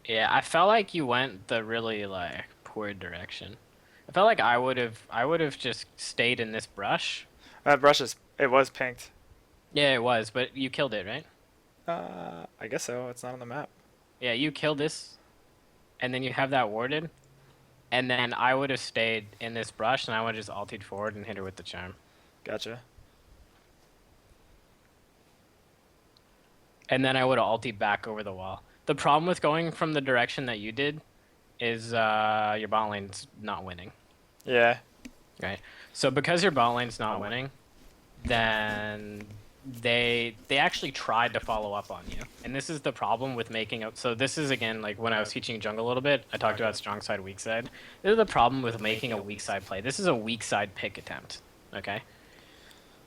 Yeah, I felt like you went the really like poor direction. I felt like I would have just stayed in this brush. That brush is it was pinked. Yeah, it was, but you killed it, right? I guess so. It's not on the map. Yeah, you killed this, and then you have that warded, and then I would have stayed in this brush, and I would have just ulted forward and hit her with the charm. Gotcha. And then I would have ulted back over the wall. The problem with going from the direction that you did is your bot lane's not winning. Yeah. Right. So because your bot lane's not winning, then they actually tried to follow up on you. And this is the problem with making up. So this is again like when I was teaching jungle a little bit, I talked about strong side, weak side. This is the problem with making a weak side play. This is a weak side pick attempt. Okay.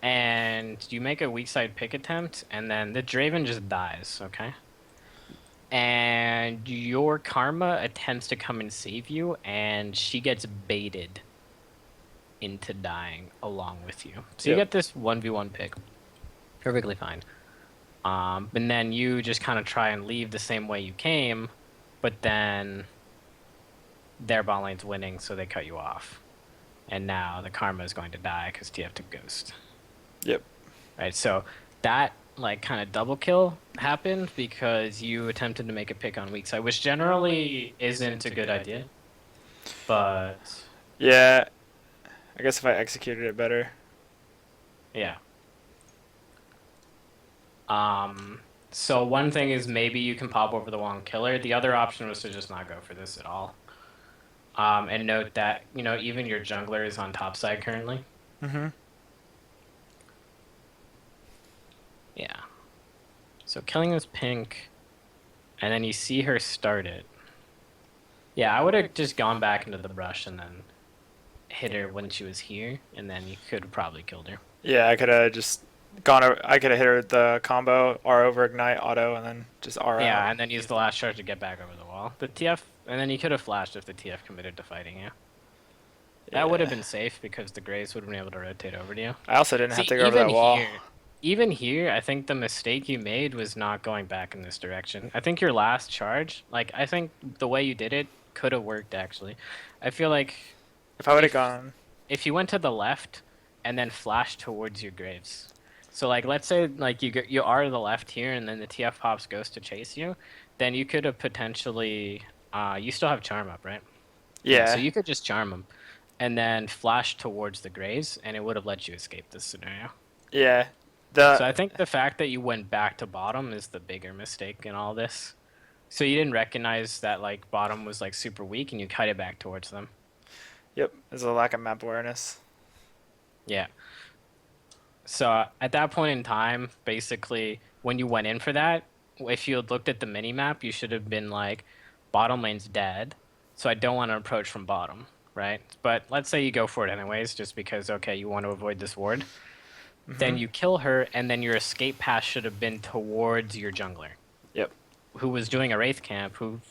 And you make a weak side pick attempt, and then the Draven just dies. Okay. And your Karma attempts to come and save you, and she gets baited into dying along with you. So you Yep. get this 1v1 pick. Perfectly fine. And then you just kind of try and leave the same way you came, but then their bot lane's winning, so they cut you off. And now the Karma is going to die because TF took Ghost. Yep. Right, so that like kind of double kill happened because you attempted to make a pick on weak side, which generally isn't a good idea. But Yeah. I guess if I executed it better. yeah. So one thing is maybe you can pop over the wall and kill her. The other option was to just not go for this at all. And note that, you know, even your jungler is on top side currently. Mhm. Yeah. So killing this pink, and then you see her start it. Yeah, I would have just gone back into the brush and then hit her when she was here, and then you could have probably killed her. Yeah, I could have just gone. I could have hit her with the combo R over ignite auto and then just R Yeah, out. and then use the last charge to get back over the wall. The TF, and then you could have flashed if the TF committed to fighting you. That would have Yeah. been safe because the Graves would have been able to rotate over to you. I also didn't have See, to go over that wall. even here, I think the mistake you made was not going back in this direction. I think your last charge, like, I think the way you did it could have worked, actually. I feel like If I would have if gone, if you went to the left and then flashed towards your Graves. So, like, let's say, like, you are to the left here and then the TF pops Ghost to chase you, then you could have potentially, you still have Charm up, right? yeah, So you could just Charm him and then flash towards the Graves, and it would have let you escape this scenario. yeah. So I think the fact that you went back to bottom is the bigger mistake in all this. So you didn't recognize that like bottom was like super weak, and you cut it back towards them. Yep. There's a lack of map awareness. Yeah. So at that point in time, basically, when you went in for that, if you had looked at the mini map, you should have been like, bottom lane's dead, so I don't want to approach from bottom, right? But let's say you go for it anyways, just because, okay, you want to avoid this ward. Then Mhm. you kill her, and then your escape path should have been towards your jungler, Yep. who was doing a Wraith camp, who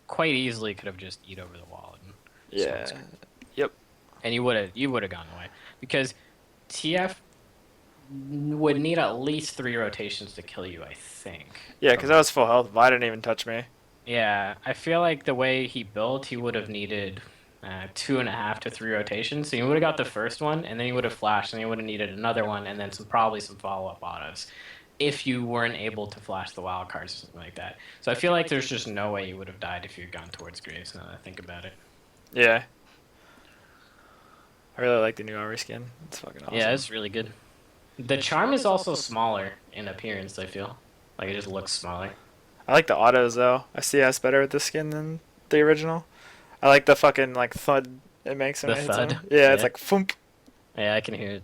quite easily could have just eat over the wall and smoke Yeah. screen. Yep. And you would have gone away. Because TF would need at least 3 rotations to kill you, I think. Yeah, because I was full health. Vi didn't even touch me. Yeah, I feel like the way he built, he would have needed 2.5 to 3 rotations. So you would have got the first one, and then you would have flashed, and you would have needed another one, and then probably some follow-up autos, if you weren't able to flash the wild cards or something like that. So I feel like there's just no way you would have died if you had gone towards Graves. Now that I think about it. Yeah. I really like the new armor skin. It's fucking awesome. Yeah, it's really good. The charm is also smaller in appearance, I feel. Like it just looks smaller. I like the autos though. I see us better with this skin than the original. I like the fucking like thud it makes when The it hits thud? him. Yeah, it's Yeah. like thump. Yeah, I can hear it.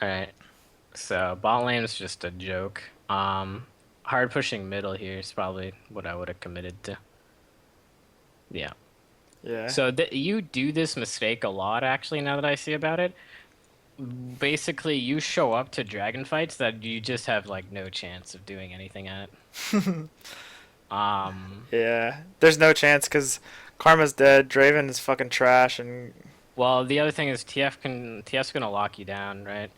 Alright. So bot lane is just a joke. Hard pushing middle here is probably what I would have committed to. Yeah. Yeah. So you do this mistake a lot, actually, now that I see about it. Basically, you show up to dragon fights that you just have like no chance of doing anything at. Um, Yeah. There's no chance because Karma's dead. Draven is fucking trash, and well, the other thing is TF's gonna lock you down, right?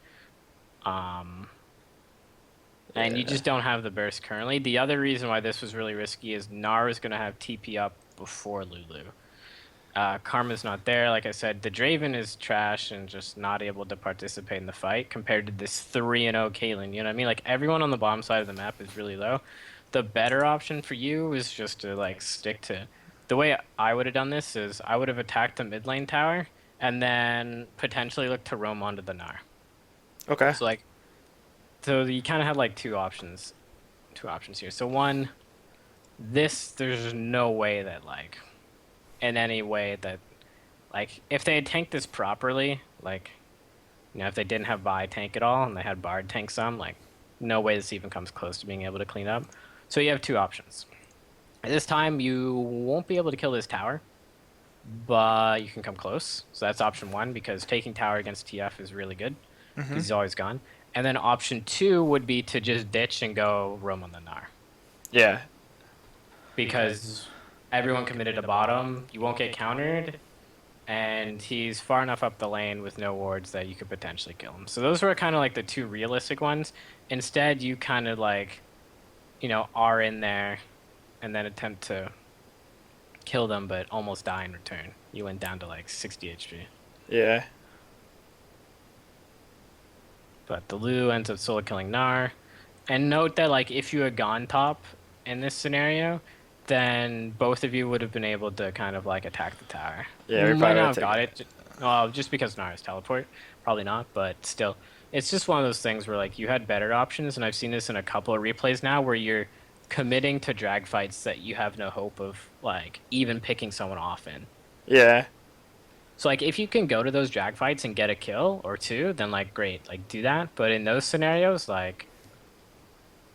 Um, and you yeah. just don't have the burst currently. The other reason why this was really risky is Gnar is gonna have TP up before Lulu. Karma's not there. Like I said, the Draven is trash and just not able to participate in the fight compared to this 3-0 Caitlyn. You know what I mean? Like everyone on the bottom side of the map is really low. The better option for you is just to like stick to the way I would have done this is I would have attacked the mid lane tower and then potentially look to roam onto the Gnar. Okay. So you kind of had like two options here. So one, there's no way that like in any way that like if they had tanked this properly, like if they didn't have Vi tank at all and they had Bard tank some, like no way this even comes close to being able to clean up. So you have two options. At this time you won't be able to kill this tower, but you can come close. So that's option one because taking tower against TF is really good because he's always gone. And then option two would be to just ditch and go roam on the Gnar. Yeah. Because everyone committed to bottom, you won't get countered, and he's far enough up the lane with no wards that you could potentially kill him. So those were kind of like the two realistic ones. Instead, you kind of like, are in there and then attempt to kill them, but almost die in return. You went down to like 60 HP. Yeah. But the Lu ends up solo killing Gnar. And note that like if you had gone top in this scenario, then both of you would have been able to kind of like attack the tower. Yeah, You we might probably not have would got take it. Well, just because Nara's teleport, probably not. But still, it's just one of those things where like you had better options, and I've seen this in a couple of replays now where you're committing to drag fights that you have no hope of like even picking someone off in. Yeah. So like if you can go to those drag fights and get a kill or two, then like great, like do that. But in those scenarios, like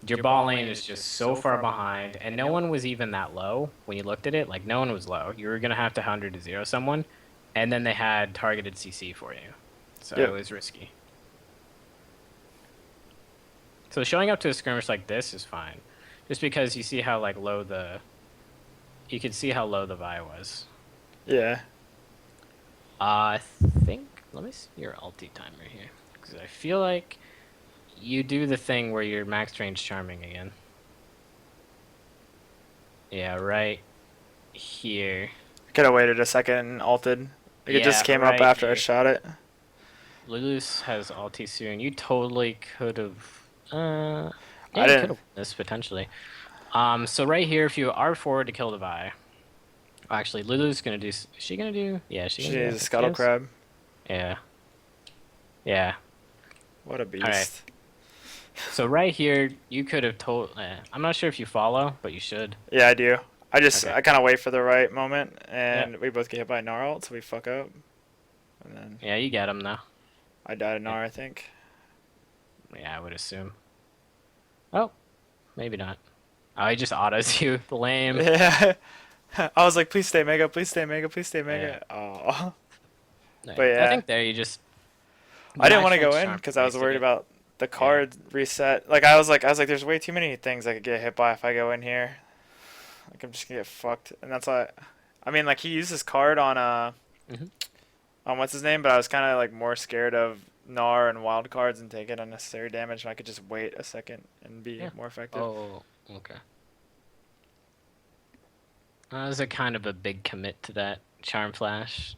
your bot lane is just so far behind, and no one was even that low when you looked at it. Like no one was low. You were gonna have to 100 to 0 someone, and then they had targeted CC for you, so Yep. it was risky. So showing up to a skirmish like this is fine, just because you see how like you can see how low the Vi was. Yeah. I think let me see your ulti timer here, because I feel like you do the thing where you're max range charming again. Yeah, right here. Could have waited a second and ulted. Like, it just Yeah, came up right after I here. shot it. Lulu's has ulti soon. You totally could have. Yeah, I you didn't. could have this potentially. So right here, if you R forward to kill the Vi, actually, Lulu's gonna do. Is she gonna do? Yeah, she's gonna do. She's a scuttle FFKs? crab. Yeah. Yeah. What a beast. Alright. So right here, you could have told. I'm not sure if you follow, but you should. Yeah, I do. Okay. I kind of wait for the right moment, Yeah. and we both get hit by Gnarl, so we fuck up, and then Yeah, you get him though. I die to Yeah. Gnar, I think. Yeah, I would assume. Oh, maybe not. Oh, he just autos you. Lame. Yeah. I was like, please stay Mega, please stay Mega, please stay Yeah. Mega. Oh. But Right. I yeah, think there you just I the didn't want to actual go in charm because I was wasted worried it. about the Yeah. card reset. I was like, there's way too many things I could get hit by if I go in here. Like I'm just gonna get fucked, and that's why. I mean, like he used his card Hmm. on what's his name, but I was kind of like more scared of Gnar and wild cards and taking unnecessary damage, and I could just wait a second and be Yeah. more effective. Oh, okay. That was a kind of a big commit to that charm flash.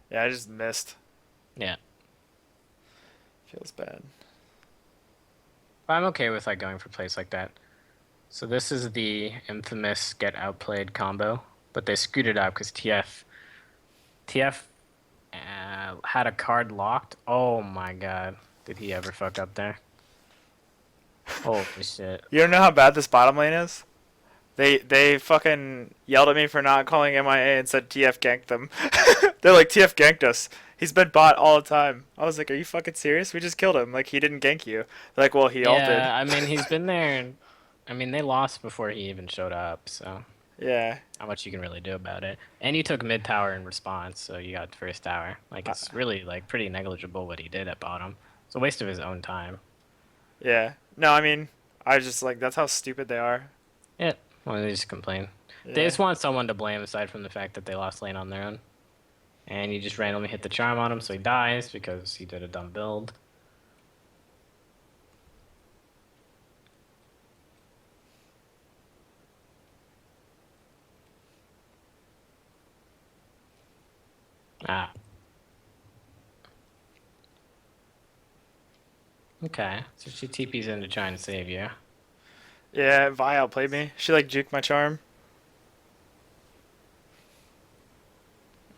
Yeah, I just missed. Yeah. Feels bad. But I'm okay with like going for plays like that. So this is the infamous get outplayed combo, but they screwed it up because TF had a card locked. Oh my god, did he ever fuck up there? Holy shit! You don't know how bad this bottom lane is? They fucking yelled at me for not calling MIA and said TF ganked them. They're like, TF ganked us. He's been bot all the time. I was like, are you fucking serious? We just killed him. Like, he didn't gank you. They're like, well, he ulted. Yeah, I mean he's been there. I mean they lost before he even showed up, so Yeah. not much you can really do about it. And you took mid tower in response, so you got first tower. Like Uh, it's really like pretty negligible what he did at bottom. It's a waste of his own time. yeah. No, I mean, I just like, that's how stupid they are. Yeah, well they just complain. They Yeah. just want someone to blame aside from the fact that they lost lane on their own. And you just randomly hit the charm on him, so he dies because he did a dumb build. Ah. Okay, so she TP's in to try and save you. Yeah, Vi outplayed me. She like juked my charm.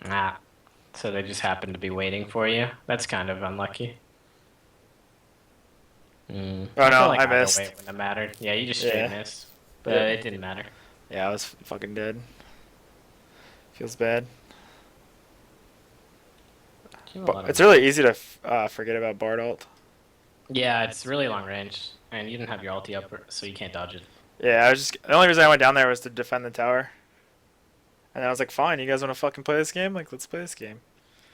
Ah. So they just happened to be waiting for you. That's kind of unlucky. Oh I feel no, like I either missed. way it wouldn't have mattered. Yeah, you just straight Yeah. missed. But Yep. it didn't matter. Yeah, I was fucking dead. Feels bad. You have a But lot it's of... really easy to forget about Bard ult. Yeah, it's really long range. And you didn't have your ulti up, so you can't dodge it. Yeah, I was just the only reason I went down there was to defend the tower. And then I was like, fine, you guys want to fucking play this game? Like, let's play this game.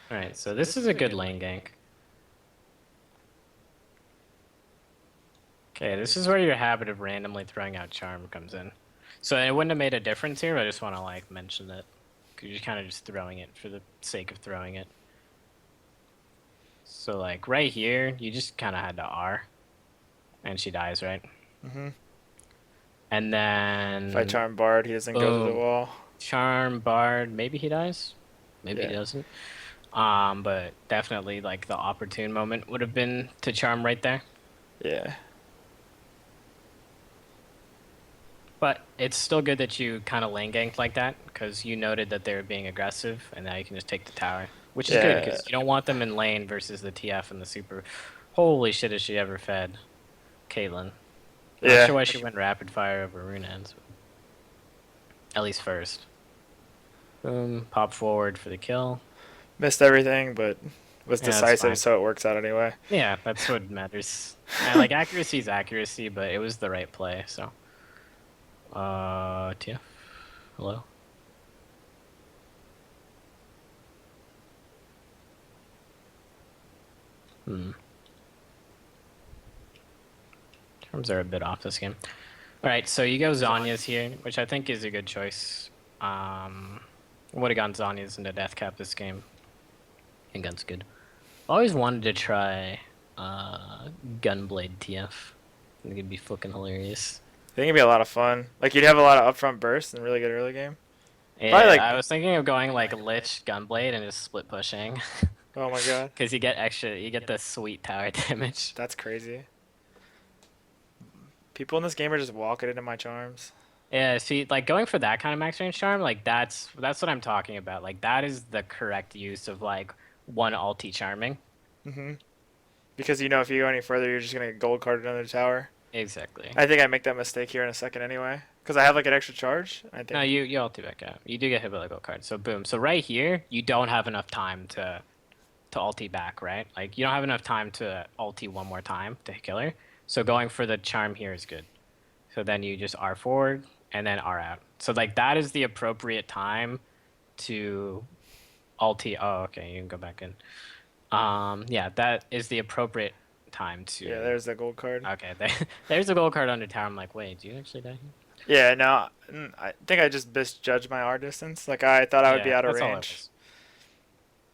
Alright, so this is a good lane gank. Okay, this is where your habit of randomly throwing out charm comes in. So it wouldn't have made a difference here, but I just want to like mention it. Because you're kind of just throwing it for the sake of throwing it. So like right here, you just kind of had to R. And she dies, right? Hmm. And then... If I charm Bard, he doesn't go to the boom. wall. Charm, Bard, maybe he dies? Maybe he Yeah. doesn't. But definitely like the opportune moment would have been to charm right there. Yeah. But it's still good that you kind of lane ganked like that, because you noted that they were being aggressive, and now you can just take the tower. Which is good, Yeah. because you don't want them in lane versus the TF and the super. Holy shit, is she ever fed Caitlyn. Not Yeah. sure why she went rapid fire over Runeans. At least first. Boom, pop forward for the kill. Missed everything, but was Yeah, that's fine. decisive, so it works out anyway. Yeah, that's what matters. And, like, accuracy is accuracy, but it was the right play, so. TF? Hello? Terms are a bit off this game. Alright, so you go Zanya's here, which I think is a good choice. Would have gone Zanya's into death cap this game. And gun's good. Always wanted to try Gunblade TF. I think it'd be fucking hilarious. I think it'd be a lot of fun. Like, you'd have a lot of upfront bursts and really good early game. Yeah, Probably like, I was thinking of going like Lich Gunblade and just split pushing. oh my god, Because you get the sweet tower damage. that's crazy. People in this game are just walking into my charms. Yeah, see, like going for that kind of max range charm, like that's what I'm talking about. Like that is the correct use of like one ulti charming. Hmm. Because if you go any further, you're just gonna get gold carded under the tower. Exactly. I think I make that mistake here in a second anyway. Because I have like an extra charge. I No, think. you ulti back out. You do get hit by the gold card. So boom. So right here, you don't have enough time to ulti back, right? Like you don't have enough time to ulti one more time to kill her. So going for the charm here is good. So then you just R forward and then R out. So like that is the appropriate time to ulti. Oh, okay, you can go back in. Yeah, that is the appropriate time Yeah, to. there's the gold card. Okay, there's a gold card under tower. I'm like, wait, do you actually die here? Yeah, no, I think I just misjudged my R distance. Like I thought I would be Yeah, out of that's all it range. was.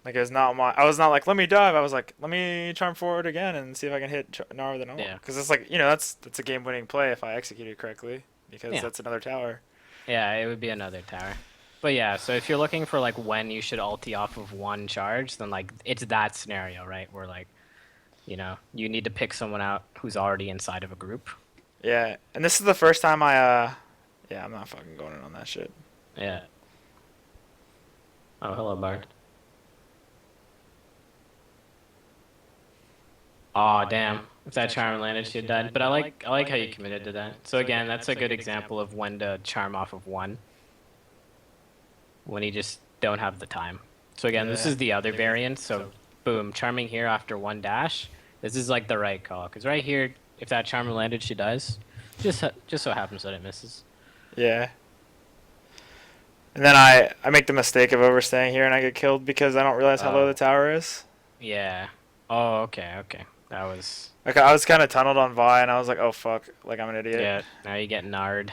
Like it was not my. I was not like let me dive. I was like let me charm forward again and see if I can hit Nar with an ult. Yeah, Because it's like that's a game-winning play if I execute it correctly. Because yeah, that's another tower. yeah. It would be another tower. But yeah, so if you're looking for like when you should ulti off of one charge, then like it's that scenario, right? Where like, you need to pick someone out who's already inside of a group. Yeah, and this is the first time I Yeah, I'm not fucking going in on that shit. Yeah. Oh, hello, Bard. Oh, damn. If that charm landed, she had died. But I like how you committed to that. So again, that's a good example of when to charm off of one, when you just don't have the time. So again, this Yeah. is the other variant. So boom, charming here after one dash. This is like the right call. Because right here, if that charm landed, she dies. Just so happens that it misses. Yeah. And then I make the mistake of overstaying here and I get killed because I don't realize how low the Oh, tower is. yeah. Oh, okay, okay. That was, Like I was kind of tunneled on Vi and I was like, oh fuck, like I'm an idiot. yeah, now you get nard.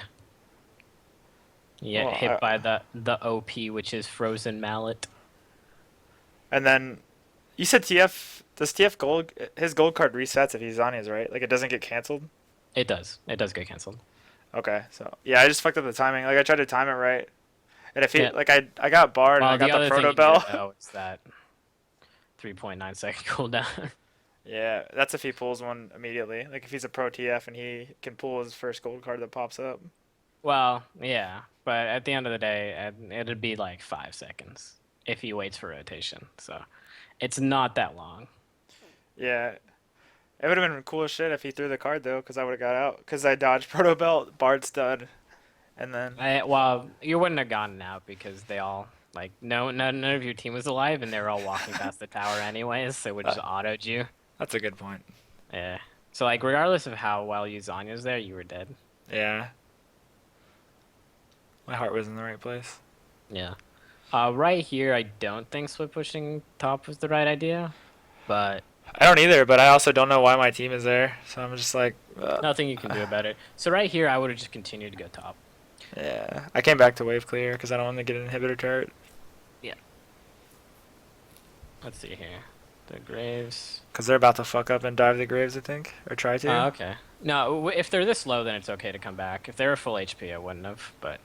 You get Well, hit by the OP, which is Frozen Mallet. and then you said TF. Does TF gold his gold card resets if he's on his right? Like it doesn't get canceled. It does. It does get canceled. Okay, so yeah, I just fucked up the timing. Like I tried to time it right, and if he Yeah. like I got barred and Well, I the got the other thing proto you gotta bell. know is that 3.9-second cooldown. Yeah, that's if he pulls one immediately. Like if he's a pro TF and he can pull his first gold card that pops up. Well, yeah, but at the end of the day, it'd be like 5 seconds if he waits for rotation. So it's not that long. Yeah, it would have been cool as shit if he threw the card though, because I would have got out. Because I dodged proto belt, bard stud, and then Well, you wouldn't have gotten out because they all like none of your team was alive and they were all walking past the tower anyways, so it would just autoed you. that's a good point. Yeah. So like regardless of how well you Zanya's there, you were dead. Yeah, my heart was in the right place. Yeah. Right here, I don't think split pushing top was the right idea, but I don't either, but I also don't know why my team is there, so I'm just like, nothing you can do about it. So right here, I would have just continued to go top. yeah. I came back to wave clear because I don't want to get an inhibitor turret. Yeah. Let's see here. The graves. Because they're about to fuck up and dive the graves, I think, or try to. Oh, okay. No, if they're this low, then it's okay to come back. If they were full HP, I wouldn't have, but...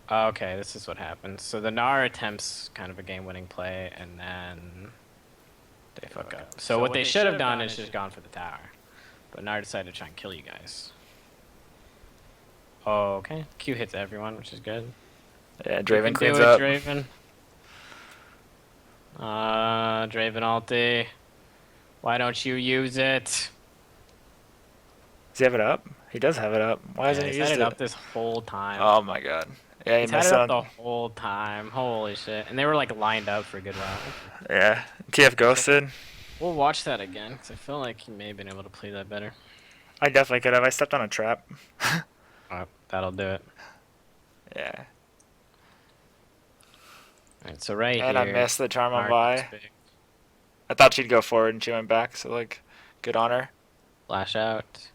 Oh, okay, this is what happens. So the Gnar attempts kind of a game-winning play, and then they fuck up. So what they should have done is just gone for the tower. But Gnar decided to try and kill you guys. Oh, okay. Q hits everyone, which is good. Yeah, You Draven can cleans do it, up. Draven. Draven ulti. Why don't you use it? Does he have it up? He does have it up. Why Yeah, hasn't he's he had used it it? up this whole time. Oh my god. Yeah, he He's had missed it up on. the whole time. Holy shit. And they were like lined up for a good while. Yeah, TF ghosted. We'll watch that again, because I feel like he may have been able to play that better. I definitely could have. I stepped on a trap. That'll do it. Yeah. Alright, so right And here. I missed the charm on Mark is Vi. big. I thought she'd go forward and she went back, so like, good on her. Flash out.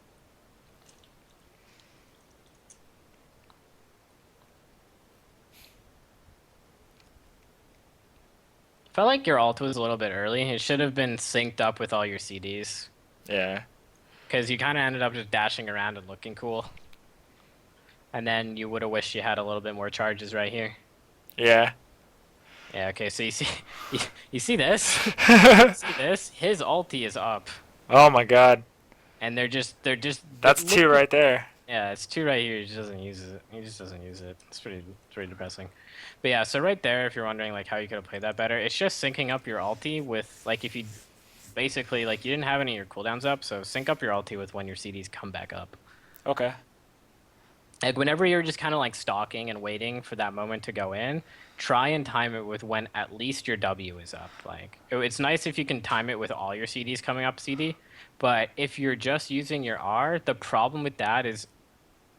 Felt like your ult was a little bit early. It should have been synced up with all your CDs. Yeah. Because you kind of ended up just dashing around and looking cool. And then you would have wished you had a little bit more charges right here. Yeah. Yeah, okay, so you see you see this? You see this? His ulti is up. Oh my god. And they're just That's two right there. Yeah, it's two right here. He just doesn't use it. He just doesn't use it. It's pretty depressing. But yeah, so right there, if you're wondering like how you could have played that better, it's just syncing up your ulti with like if you basically like you didn't have any of your cooldowns up, so sync up your ulti with when your CDs come back up. Okay. Like whenever you're just kind of like stalking and waiting for that moment to go in, try and time it with when at least your W is up. Like it's nice if you can time it with all your CDs coming up CD, but if you're just using your R, the problem with that is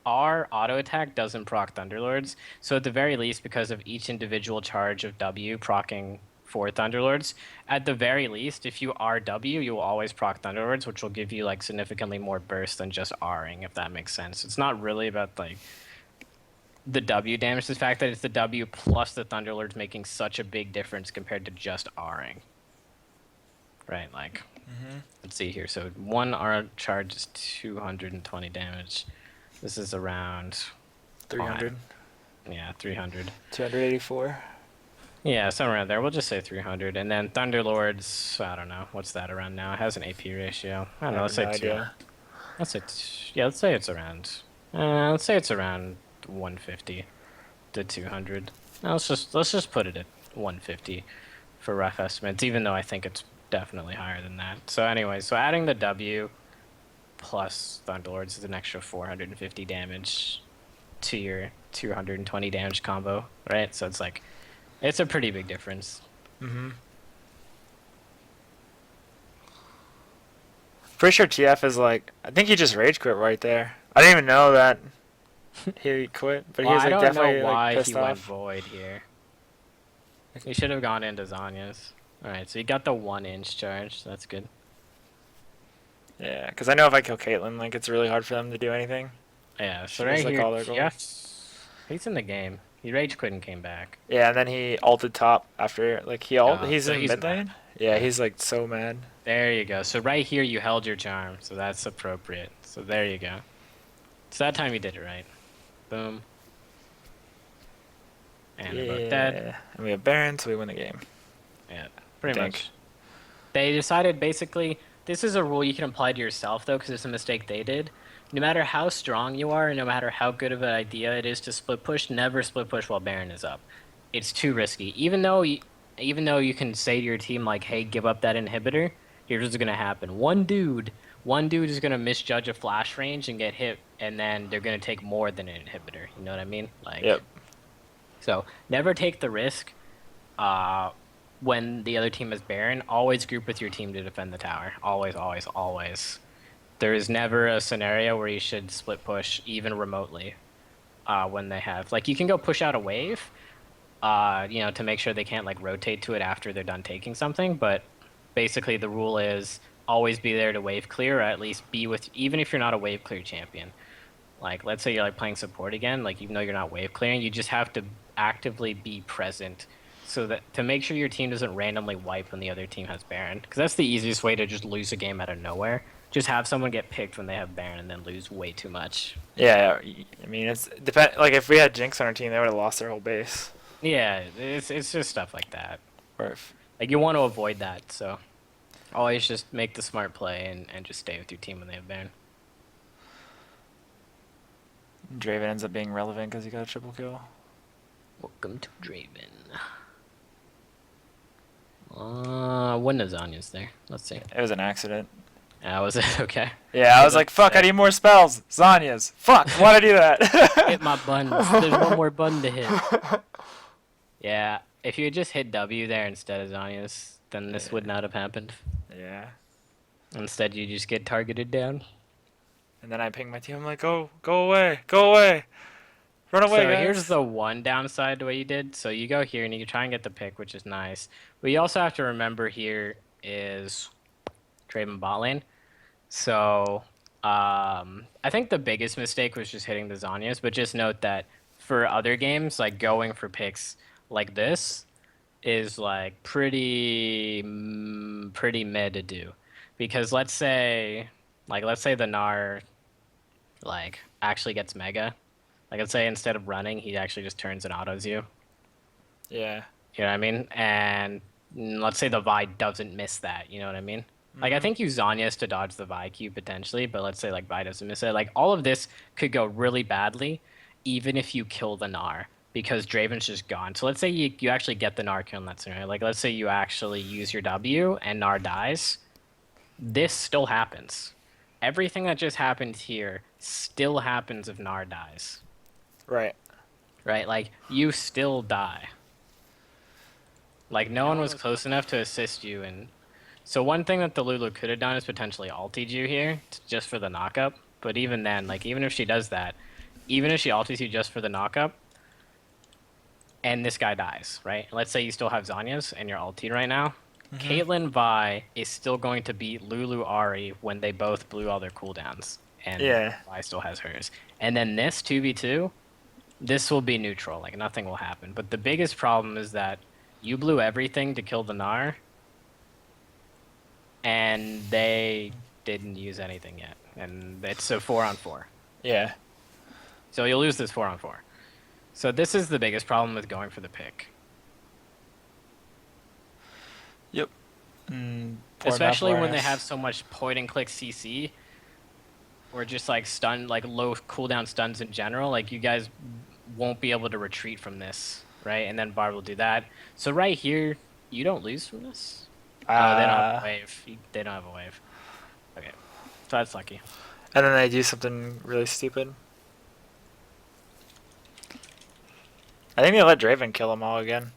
R auto attack doesn't proc Thunderlords. So at the very least, because of each individual charge of W procking for Thunderlords, at the very least, if you R W, you will always proc Thunderlords, which will give you like significantly more burst than just Ring, if that makes sense. It's not really about like the W damage, the fact that it's the W plus the Thunderlords making such a big difference compared to just Ring. Right, like let's see here. So one R charge is 220 damage. This is around 300. Yeah, 300. 284. Yeah, somewhere around there. We'll just say 300. And then Thunderlords, I don't know. What's that around now? It has an AP ratio. I don't know. Let's say no 2. idea. Yeah, let's say it's around. Let's say it's around 150 to 200. Now let's just put it at 150 for rough estimates, even though I think it's definitely higher than that. So anyway, so adding the W plus Thunderlords is an extra 450 damage to your 220 damage combo, right? So it's like, it's a pretty big difference. Pretty sure TF is like, I think he just rage quit right there. I didn't even know that he quit, but Well, he was I like don't definitely know why like pissed he went off. void here. He should have gone into Zanya's. Alright, so he got the 1-inch charge. That's good. Yeah, because I know if I kill Caitlyn, like it's really hard for them to do anything. Yeah, She so does, right like, here, all their goals. yes, he's in the game. He rage quit and came back. Yeah, and then he ulted top after like he's So in he's mid mad. lane. Yeah, he's like so mad. There you go. So right here, you held your charm, so that's appropriate. So there you go. So that time you did it right. Boom. And they're both dead. And we have Baron, so we win the game. Yeah, pretty Think. much. They decided basically, this is a rule you can apply to yourself though, because it's a mistake they did. No matter how strong you are, and no matter how good of an idea it is to split push, never split push while Baron is up. It's too risky. Even though you can say to your team like, "Hey, give up that inhibitor." Here's what's gonna happen: one dude is gonna misjudge a flash range and get hit, and then they're gonna take more than an inhibitor. You know what I mean? Like, Yep. so never take the risk. When the other team is Baron, always group with your team to defend the tower. Always, always, always. There is never a scenario where you should split push, even remotely, when they have... Like, you can go push out a wave, to make sure they can't, like, rotate to it after they're done taking something, but basically the rule is always be there to wave clear, or at least be with... Even if you're not a wave clear champion. Like, let's say you're, like, playing support again, like, even though you're not wave clearing, you just have to actively be present so that to make sure your team doesn't randomly wipe when the other team has Baron, because that's the easiest way to just lose a game out of nowhere. Just have someone get picked when they have Baron and then lose way too much. Yeah, I mean it's depend. Like if we had Jinx on our team, they would have lost their whole base. Yeah, it's just stuff like that. Or if Like you want to avoid that, so always just make the smart play and just stay with your team when they have Baron. Draven ends up being relevant because he got a triple kill. Welcome to Draven. When is Anya's there? Let's see. It was an accident. Was it okay? Yeah, I was like, fuck, I need more spells. Zanya's. Fuck, why'd I do that? Hit my buttons. There's one more button to hit. Yeah, if you had just hit W there instead of Zanya's, then this would not have happened. Yeah. Instead, you just get targeted down. And then I ping my team. I'm like, go away, run away, So guys. here's the one downside to what you did. So you go here and you try and get the pick, which is nice. But you also have to remember here is Draven bot lane. So I think the biggest mistake was just hitting the Zanyas. But just note that for other games, like going for picks like this is like pretty mid to do. Because let's say the Gnar like actually gets Mega. Like, let's say instead of running, he actually just turns and autos you. Yeah. You know what I mean? And let's say the Vi doesn't miss that. You know what I mean? Like, I think use Zanyas to dodge the Vi Q potentially, but let's say, like, Vi doesn't miss it. Like, all of this could go really badly, even if you kill the Gnar, because Draven's just gone. So let's say you actually get the Gnar kill in that scenario. Like, let's say you actually use your W and Gnar dies. This still happens. Everything that just happened here still happens if Gnar dies. Right. right? Like, you still die. Like, no one was close enough to assist you, and so one thing that the Lulu could have done is potentially ultied you here, just for the knockup. But even then, like, even if she does that, even if she ulties you just for the knockup, and this guy dies, right? Let's say you still have Zanya's and you're ultied right now. Caitlyn Vi is still going to beat Lulu Ari when they both blew all their cooldowns, and Yeah. Vi still has hers. And then this 2v2, this will be neutral, like nothing will happen. But the biggest problem is that you blew everything to kill the Gnar, and they didn't use anything yet. And it's a 4-on-4. Yeah. So you'll lose this 4-on-4. So this is the biggest problem with going for the pick. Yep. Especially when they have so much point and click CC, or just like stun, like low cooldown stuns in general. Like you guys won't be able to retreat from this, right? And then Bard will do that. So right here, you don't lose from this. Oh, they don't have a wave. They don't have a wave. Okay, so that's lucky. And then they do something really stupid. I think they let Draven kill them all again.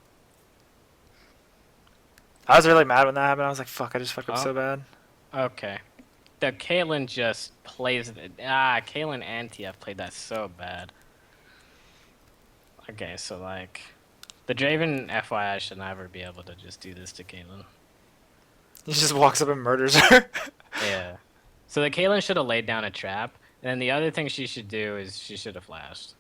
I was really mad when that happened. I was like, fuck, I just fucked up so bad. Okay. The Caitlyn just plays it. Caitlyn and TF played that so bad. Okay, so like, the Draven FYI should never be able to just do this to Caitlyn. He just walks up and murders her. Yeah. So the Caitlyn should have laid down a trap, and then the other thing she should do is she should have flashed.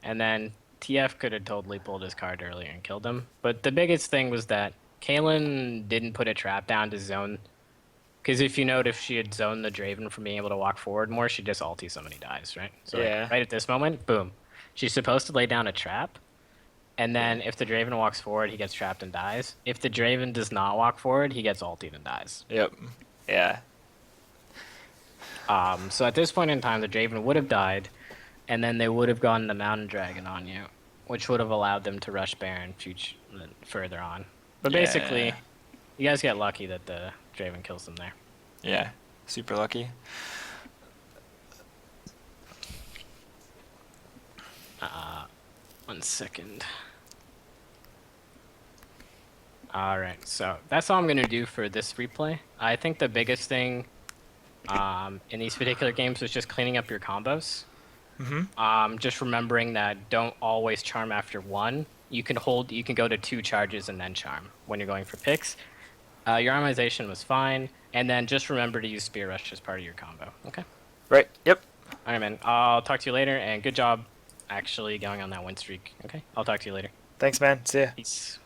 And then TF could have totally pulled his card earlier and killed him. But the biggest thing was that Caitlyn didn't put a trap down to zone. Because if you note, if she had zoned the Draven from being able to walk forward more, she'd just ulti somebody dies, right? So yeah. like, right at this moment, boom. She's supposed to lay down a trap. And then if the Draven walks forward, he gets trapped and dies. If the Draven does not walk forward, he gets ultied and dies. Yep. Yeah. So at this point in time, the Draven would have died, and then they would have gone the Mountain Dragon on you, which would have allowed them to rush Baron further on. But basically, you guys get lucky that the Draven kills them there. Yeah. Super lucky. One second. Alright, so that's all I'm going to do for this replay. I think the biggest thing in these particular games was just cleaning up your combos. Just remembering that don't always charm after one. You can go to 2 charges and then charm when you're going for picks. Your armization was fine, and then just remember to use Spear Rush as part of your combo. Okay? Right. Yep. Alright, man. I'll talk to you later, and good job actually going on that win streak. Okay? I'll talk to you later. Thanks, man. See ya. Peace.